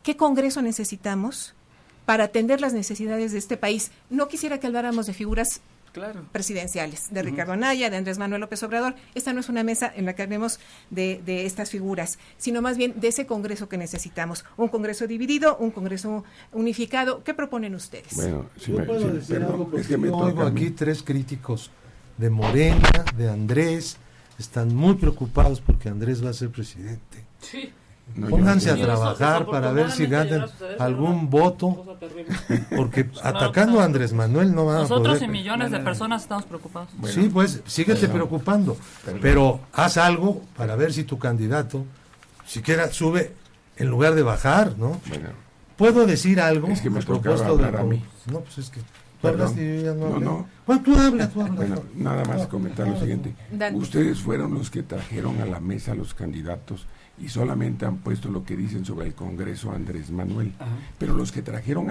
¿Qué Congreso necesitamos para atender las necesidades de este país? No quisiera que habláramos de figuras presidenciales, de Ricardo Anaya, de Andrés Manuel López Obrador. Esta no es una mesa en la que hablemos de estas figuras, sino más bien de ese Congreso que necesitamos. Un Congreso dividido, un Congreso unificado. ¿Qué proponen ustedes? Bueno, tengo aquí 3 críticos de Morena, de Andrés. Están muy preocupados porque Andrés va a ser presidente. Sí. Pónganse a trabajar para ver si ganan algún voto, porque atacando a Andrés Manuel no van a poder. Nosotros y millones de personas estamos preocupados. Sí, pues síguete preocupando, pero haz algo para ver si tu candidato siquiera sube en lugar de bajar, ¿no? Bueno, ¿puedo decir algo? Es que me toca hablar a mí. No, pues es que tú hablas y yo ya no hablé. No. Bueno, tú hablas. Bueno, nada más comentar lo siguiente. Ustedes fueron los que trajeron a la mesa a los candidatos y solamente han puesto lo que dicen sobre el Congreso Andrés Manuel. Ajá. Pero los que trajeron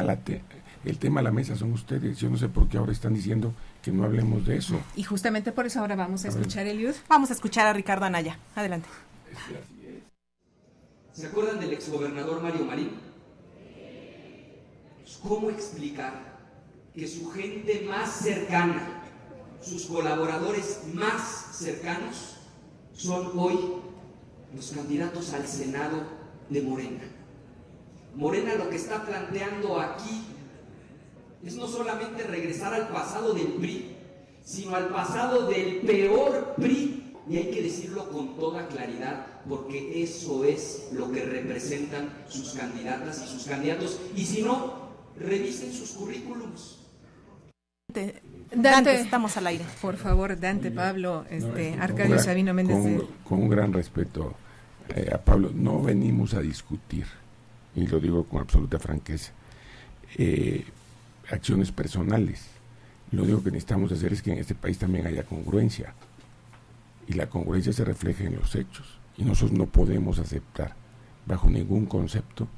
el tema a la mesa son ustedes. Yo no sé por qué ahora están diciendo que no hablemos de eso. Y justamente por eso ahora vamos a escuchar, Eliud. Vamos a escuchar a Ricardo Anaya. Adelante. ¿Se acuerdan del exgobernador Mario Marín? ¿Cómo explicar que su gente más cercana, sus colaboradores más cercanos, son hoy los candidatos al Senado de Morena? Morena lo que está planteando aquí es no solamente regresar al pasado del PRI, sino al pasado del peor PRI, y hay que decirlo con toda claridad, porque eso es lo que representan sus candidatas y sus candidatos, y si no, revisen sus currículums. Dante, estamos al aire. Por favor, Dante, Pablo, Arcadio Sabino Méndez. Con un gran respeto a Pablo, no venimos a discutir, y lo digo con absoluta franqueza, acciones personales. Lo único que necesitamos hacer es que en este país también haya congruencia, y la congruencia se refleja en los hechos, y nosotros no podemos aceptar bajo ningún concepto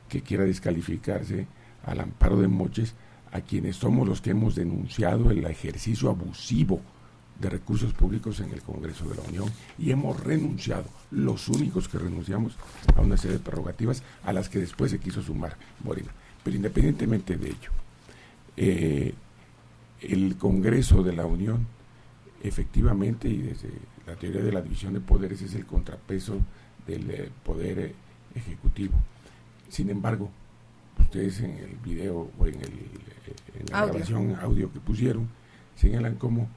que quiera descalificarse al amparo de moches a quienes somos los que hemos denunciado el ejercicio abusivo de recursos públicos en el Congreso de la Unión, y hemos renunciado, los únicos que renunciamos a una serie de prerrogativas a las que después se quiso sumar Morena. Pero independientemente de ello, el Congreso de la Unión, efectivamente, y desde la teoría de la división de poderes, es el contrapeso del poder ejecutivo. Sin embargo, ustedes en el video o en la grabación audio que pusieron, señalan cómo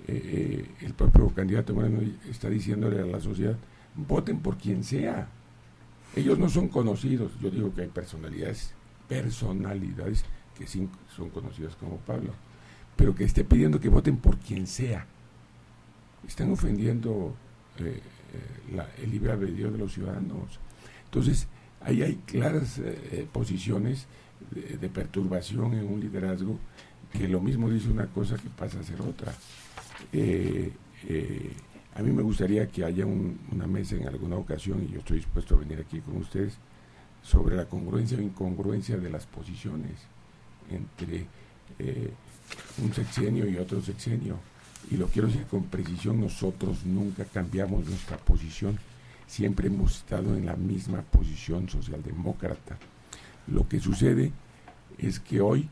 el propio candidato Moreno está diciéndole a la sociedad: voten por quien sea. Ellos no son conocidos. Yo digo que hay personalidades que sí son conocidas como Pablo, pero que esté pidiendo que voten por quien sea. Están ofendiendo el libre albedrío de los ciudadanos. Entonces, ahí hay claras posiciones de perturbación en un liderazgo que lo mismo dice una cosa que pasa a ser otra. A mí me gustaría que haya una mesa en alguna ocasión, y yo estoy dispuesto a venir aquí con ustedes, sobre la congruencia o incongruencia de las posiciones entre un sexenio y otro sexenio, y lo quiero decir con precisión, nosotros nunca cambiamos nuestra posición, siempre hemos estado en la misma posición socialdemócrata. Lo que sucede es que hoy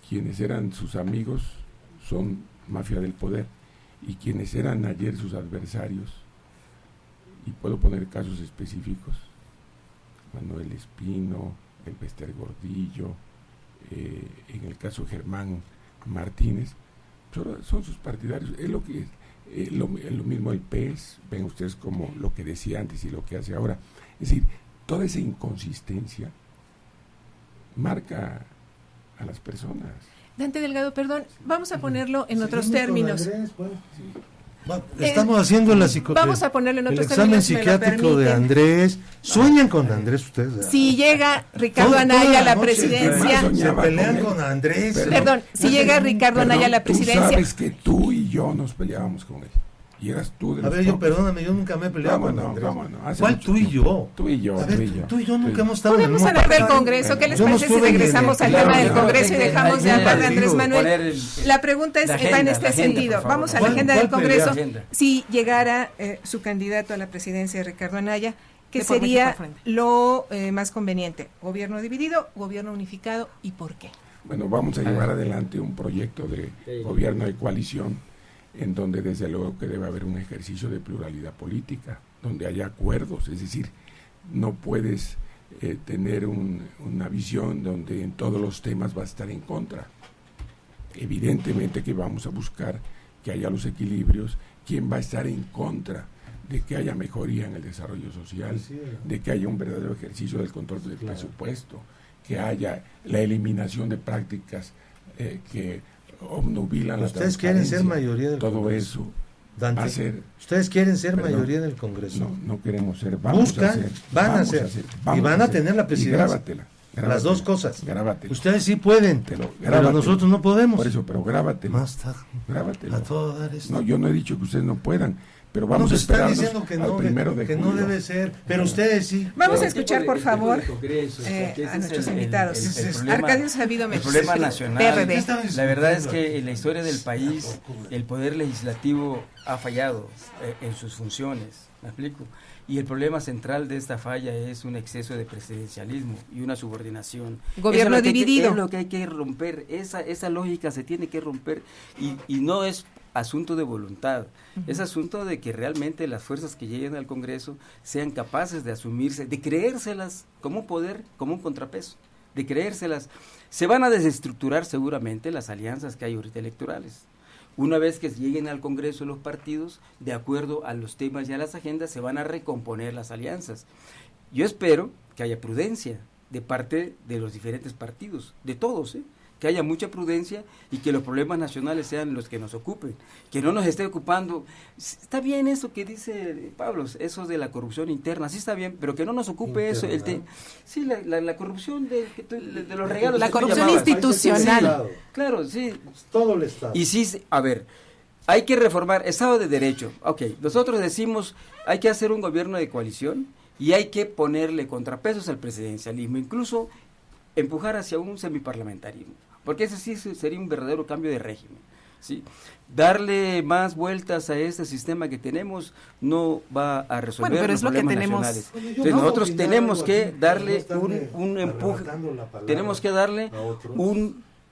quienes eran sus amigos son mafia del poder, y quienes eran ayer sus adversarios, y puedo poner casos específicos, Manuel Espino, el Bester Gordillo, en el caso Germán Martínez, son sus partidarios. Es lo que es lo mismo el PES, ven ustedes como lo que decía antes y lo que hace ahora. Es decir, toda esa inconsistencia marca a las personas. Dante Delgado, perdón, vamos a ponerlo en otros términos. Andrés, bueno, estamos haciendo vamos a ponerlo en otros examen términos. Psiquiátrico de Andrés. Sueñan con Andrés ustedes. Si llega Ricardo Anaya a la presidencia, se pelean con Andrés. Perdón, si llega Ricardo Anaya a la presidencia. Tú sabes que tú y yo nos peleábamos con él. Y eras tú de A ver, perdóname, yo nunca me he peleado con Andrés. ¿Cuál tú y yo? Tú y yo, a ver, tú y yo nunca hemos estado Podemos hablar del Congreso. ¿Qué les parece si regresamos al tema del Congreso y dejamos de hablar de Andrés Manuel? La pregunta va en este sentido. Vamos a la agenda del Congreso. Si llegara su candidato a la presidencia, Ricardo Anaya, ¿qué sería lo más conveniente? ¿Gobierno dividido, gobierno unificado y por qué? Bueno, vamos a llevar adelante un proyecto de gobierno de coalición, en donde desde luego que debe haber un ejercicio de pluralidad política, donde haya acuerdos, es decir, no puedes tener una visión donde en todos los temas va a estar en contra. Evidentemente que vamos a buscar que haya los equilibrios, quién va a estar en contra de que haya mejoría en el desarrollo social, de que haya un verdadero ejercicio del control del presupuesto, que haya la eliminación de prácticas que obnubilan la transparencia. Ustedes quieren ser mayoría del todo Congreso. eso Dante, va a ser. Ustedes quieren ser mayoría del Congreso. No queremos ser. Van a ser. Y van a tener la presidencia. Grábatela. Las dos cosas. Grábatela. Ustedes sí pueden, pero nosotros no podemos. Por eso, pero grábatela. Más tarde. Grábatela. A todo dar esto. No, yo no he dicho que ustedes no puedan, pero vamos a esperar diciendo que no, que no debe ser, pero ustedes sí. Vamos a escuchar, por favor, a nuestros invitados. Arcadio Sabido el problema nacional. PRD. La verdad es que en la historia del país el poder legislativo ha fallado en sus funciones, ¿me explico? Y el problema central de esta falla es un exceso de presidencialismo y una subordinación. Gobierno dividido. Es lo que hay que romper, esa lógica se tiene que romper y no es asunto de voluntad, es asunto de que realmente las fuerzas que lleguen al Congreso sean capaces de asumirse, de creérselas como un poder, como un contrapeso, de creérselas. Se van a desestructurar seguramente las alianzas que hay ahorita electorales. Una vez que lleguen al Congreso los partidos, de acuerdo a los temas y a las agendas, se van a recomponer las alianzas. Yo espero que haya prudencia de parte de los diferentes partidos, de todos, que haya mucha prudencia y que los problemas nacionales sean los que nos ocupen, que no nos esté ocupando. Está bien eso que dice Pablo, eso de la corrupción interna, sí está bien, pero que no nos ocupe eso, sí, la corrupción de los regalos. La corrupción institucional. Sí, claro, sí. Todo el Estado. Y sí, a ver, hay que reformar Estado de Derecho. Ok, nosotros decimos, hay que hacer un gobierno de coalición y hay que ponerle contrapesos al presidencialismo, incluso empujar hacia un semiparlamentarismo, porque ese sí sería un verdadero cambio de régimen, ¿sí? Darle más vueltas a este sistema que tenemos no va a resolver los problemas nacionales. Entonces nosotros tenemos que darle un empuje, tenemos que darle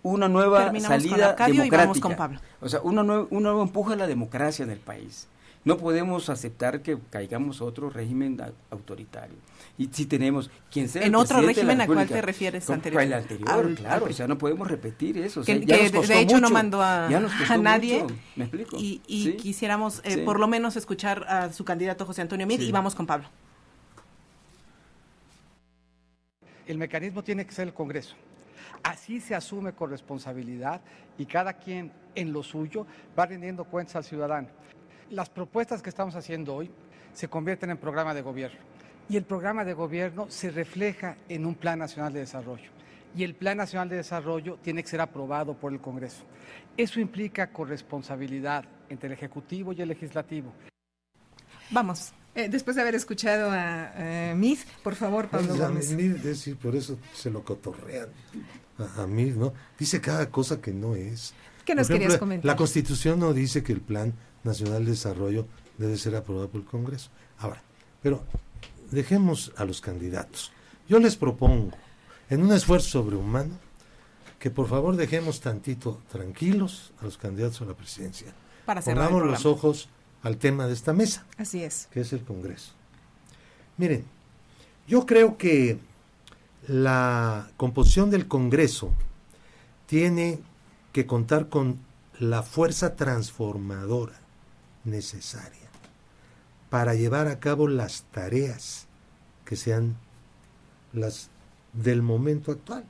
una nueva salida democrática, o sea, un nuevo empuje a la democracia en el país. No podemos aceptar que caigamos a otro régimen autoritario. Y si tenemos quien sea en otro régimen, ¿a cuál te refieres? Anterior? El anterior, claro, o sea, no podemos repetir eso. O sea, que de hecho no mandó a nadie. Mucho, ¿me explico? Y ¿sí? Quisiéramos por lo menos escuchar a su candidato José Antonio Meade, y vamos con Pablo. El mecanismo tiene que ser el Congreso. Así se asume con responsabilidad y cada quien en lo suyo va rindiendo cuentas al ciudadano. Las propuestas que estamos haciendo hoy se convierten en programa de gobierno y el programa de gobierno se refleja en un Plan Nacional de Desarrollo y el Plan Nacional de Desarrollo tiene que ser aprobado por el Congreso. Eso implica corresponsabilidad entre el Ejecutivo y el Legislativo. Vamos, después de haber escuchado a Meade, por favor, Pablo Gómez. Por eso se lo cotorrean a Meade, ¿no? Dice cada cosa que no es. ¿Qué nos Por ejemplo, querías comentar? La Constitución no dice que el Plan Nacional de Desarrollo debe ser aprobado por el Congreso. Ahora, pero dejemos a los candidatos. Yo les propongo, en un esfuerzo sobrehumano, que por favor dejemos tantito tranquilos a los candidatos a la presidencia. Para cerrar Pongamos los ojos al tema de esta mesa. Así es. Que es el Congreso. Miren, yo creo que la composición del Congreso tiene que contar con la fuerza transformadora necesaria para llevar a cabo las tareas que sean las del momento actual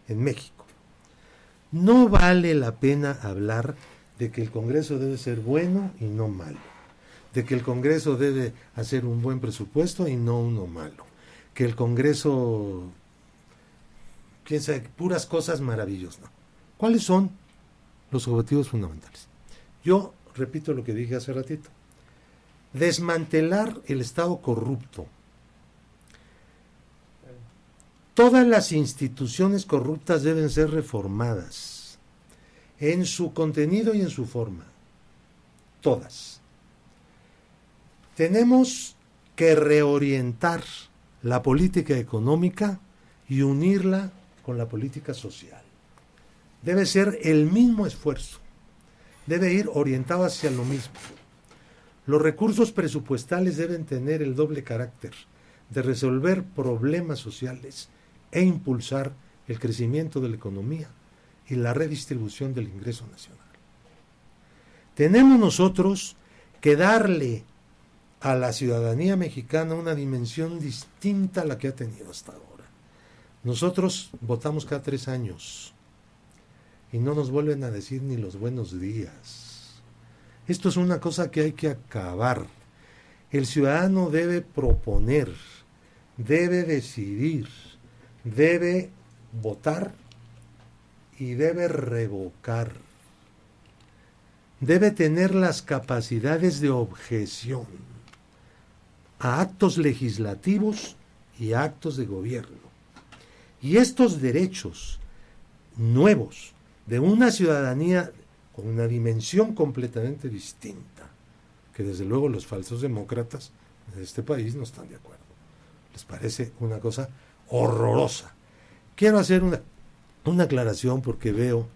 en México. No vale la pena hablar de que el Congreso debe ser bueno y no malo, de que el Congreso debe hacer un buen presupuesto y no uno malo, que el Congreso, quién sabe, puras cosas maravillosas. No. ¿Cuáles son los objetivos fundamentales? Yo repito lo que dije hace ratito. Desmantelar el Estado corrupto. Todas las instituciones corruptas deben ser reformadas en su contenido y en su forma. Todas. Tenemos que reorientar la política económica y unirla con la política social. Debe ser el mismo esfuerzo. Debe ir orientado hacia lo mismo. Los recursos presupuestales deben tener el doble carácter de resolver problemas sociales e impulsar el crecimiento de la economía y la redistribución del ingreso nacional. Tenemos nosotros que darle a la ciudadanía mexicana una dimensión distinta a la que ha tenido hasta ahora. Nosotros votamos cada 3 años y no nos vuelven a decir ni los buenos días. Esto es una cosa que hay que acabar. El ciudadano debe proponer, debe decidir, debe votar y debe revocar. Debe tener las capacidades de objeción a actos legislativos y a actos de gobierno. Y estos derechos nuevos de una ciudadanía con una dimensión completamente distinta, que desde luego los falsos demócratas de este país no están de acuerdo. Les parece una cosa horrorosa. Quiero hacer una aclaración porque veo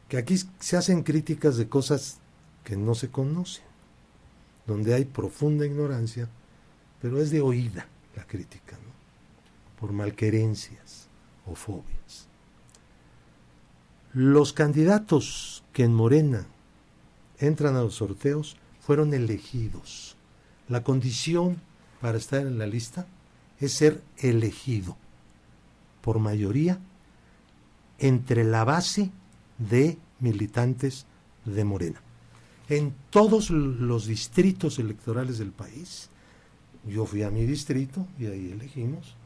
que aquí se hacen críticas de cosas que no se conocen, donde hay profunda ignorancia, pero es de oída la crítica, ¿no? Por malquerencias o fobias. Los candidatos que en Morena entran a los sorteos fueron elegidos. La condición para estar en la lista es ser elegido por mayoría entre la base de militantes de Morena. En todos los distritos electorales del país, yo fui a mi distrito y ahí elegimos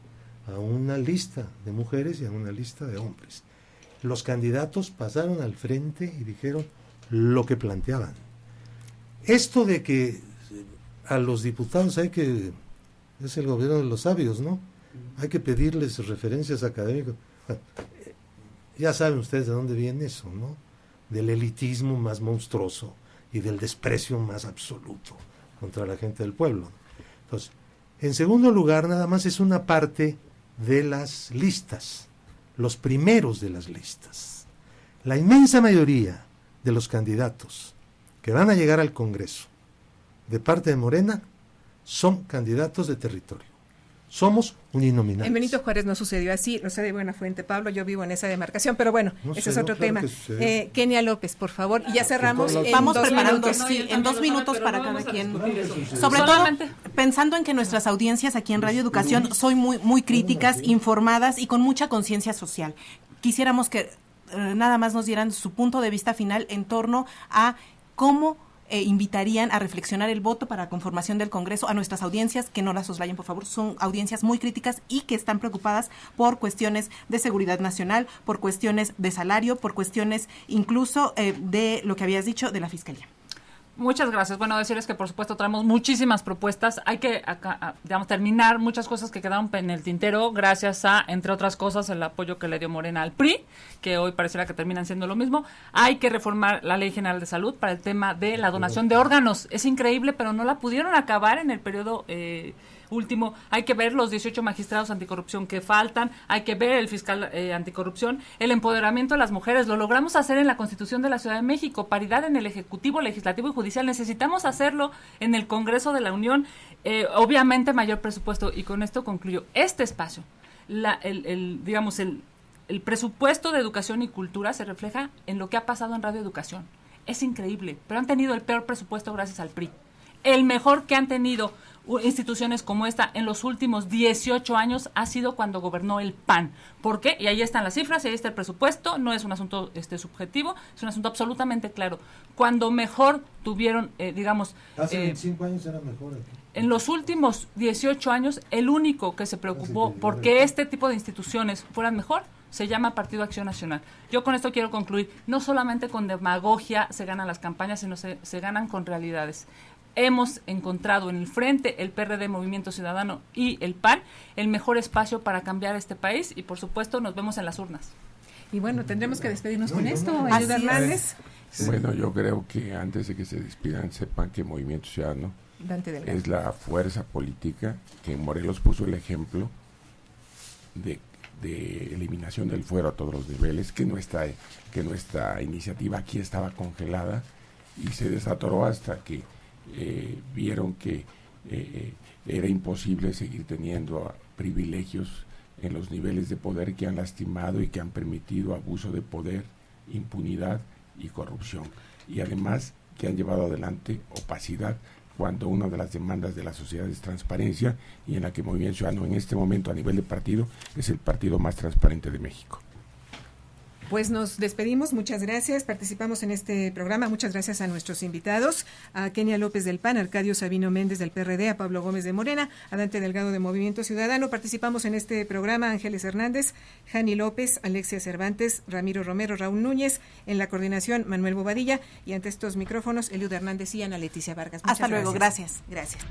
a una lista de mujeres y a una lista de hombres. Los candidatos pasaron al frente y dijeron lo que planteaban. Esto de que a los diputados es el gobierno de los sabios, ¿no? Hay que pedirles referencias académicas. Ya saben ustedes de dónde viene eso, ¿no? Del elitismo más monstruoso y del desprecio más absoluto contra la gente del pueblo. Entonces, en segundo lugar, nada más es una parte de las listas, los primeros de las listas. La inmensa mayoría de los candidatos que van a llegar al Congreso de parte de Morena son candidatos de territorio. Somos uninominales. En Benito Juárez no sucedió así, lo sé de buena fuente, Pablo, yo vivo en esa demarcación, pero bueno, No ese sé, es no, otro claro tema. Kenia López, por favor, y ya cerramos. Vamos preparando, minutos. sí, en 2 minutos para cada quien. Sobre todo, pensando en que nuestras audiencias aquí en Radio Educación son muy críticas, informadas y con mucha conciencia social. Quisiéramos que nada más nos dieran su punto de vista final en torno a cómo invitarían a reflexionar el voto para la conformación del Congreso a nuestras audiencias, que no las soslayen, por favor. Son audiencias muy críticas y que están preocupadas por cuestiones de seguridad nacional, por cuestiones de salario, por cuestiones incluso de lo que habías dicho de la Fiscalía. Muchas gracias. Bueno, decirles que por supuesto traemos muchísimas propuestas. Hay que, terminar muchas cosas que quedaron en el tintero gracias a, entre otras cosas, el apoyo que le dio Morena al PRI, que hoy pareciera que terminan siendo lo mismo. Hay que reformar la Ley General de Salud para el tema de la donación de órganos. Es increíble, pero no la pudieron acabar en el periodo último. Hay que ver los 18 magistrados anticorrupción que faltan, hay que ver el fiscal anticorrupción, el empoderamiento de las mujeres. Lo logramos hacer en la Constitución de la Ciudad de México, paridad en el Ejecutivo, Legislativo y Judicial. Necesitamos hacerlo en el Congreso de la Unión. Obviamente mayor presupuesto, y con esto concluyo este espacio. El presupuesto de educación y cultura se refleja en lo que ha pasado en Radio Educación. Es increíble, pero han tenido el peor presupuesto gracias al PRI. El mejor que han tenido instituciones como esta en los últimos 18 años ha sido cuando gobernó el PAN. ¿Por qué? Y ahí están las cifras, y ahí está el presupuesto, no es un asunto subjetivo, es un asunto absolutamente claro. Cuando mejor tuvieron, hace 25 años era mejor aquí. En los últimos 18 años, el único que se preocupó porque este tipo de instituciones fueran mejor se llama Partido Acción Nacional. Yo con esto quiero concluir. No solamente con demagogia se ganan las campañas, sino se ganan con realidades. Hemos encontrado en el frente, el PRD, Movimiento Ciudadano y el PAN, el mejor espacio para cambiar este país, y por supuesto nos vemos en las urnas. Y bueno, tendremos que despedirnos con esto, Eliud Hernández. Bueno, yo creo que antes de que se despidan, sepan que Movimiento Ciudadano es la fuerza política que en Morelos puso el ejemplo de eliminación del fuero a todos los niveles, que nuestra iniciativa aquí estaba congelada y se desatoró hasta que vieron que era imposible seguir teniendo privilegios en los niveles de poder que han lastimado y que han permitido abuso de poder, impunidad y corrupción, y además que han llevado adelante opacidad, cuando una de las demandas de la sociedad es transparencia, y en la que Movimiento Ciudadano en este momento a nivel de partido es el partido más transparente de México. Pues nos despedimos, muchas gracias, participamos en este programa, muchas gracias a nuestros invitados, a Kenia López del PAN, Arcadio Sabino Méndez del PRD, a Pablo Gómez de Morena, a Dante Delgado de Movimiento Ciudadano. Participamos en este programa Ángeles Hernández, Jani López, Alexia Cervantes, Ramiro Romero, Raúl Núñez, en la coordinación Manuel Bobadilla, y ante estos micrófonos Eliud Hernández y Ana Leticia Vargas. Hasta luego, gracias. Gracias.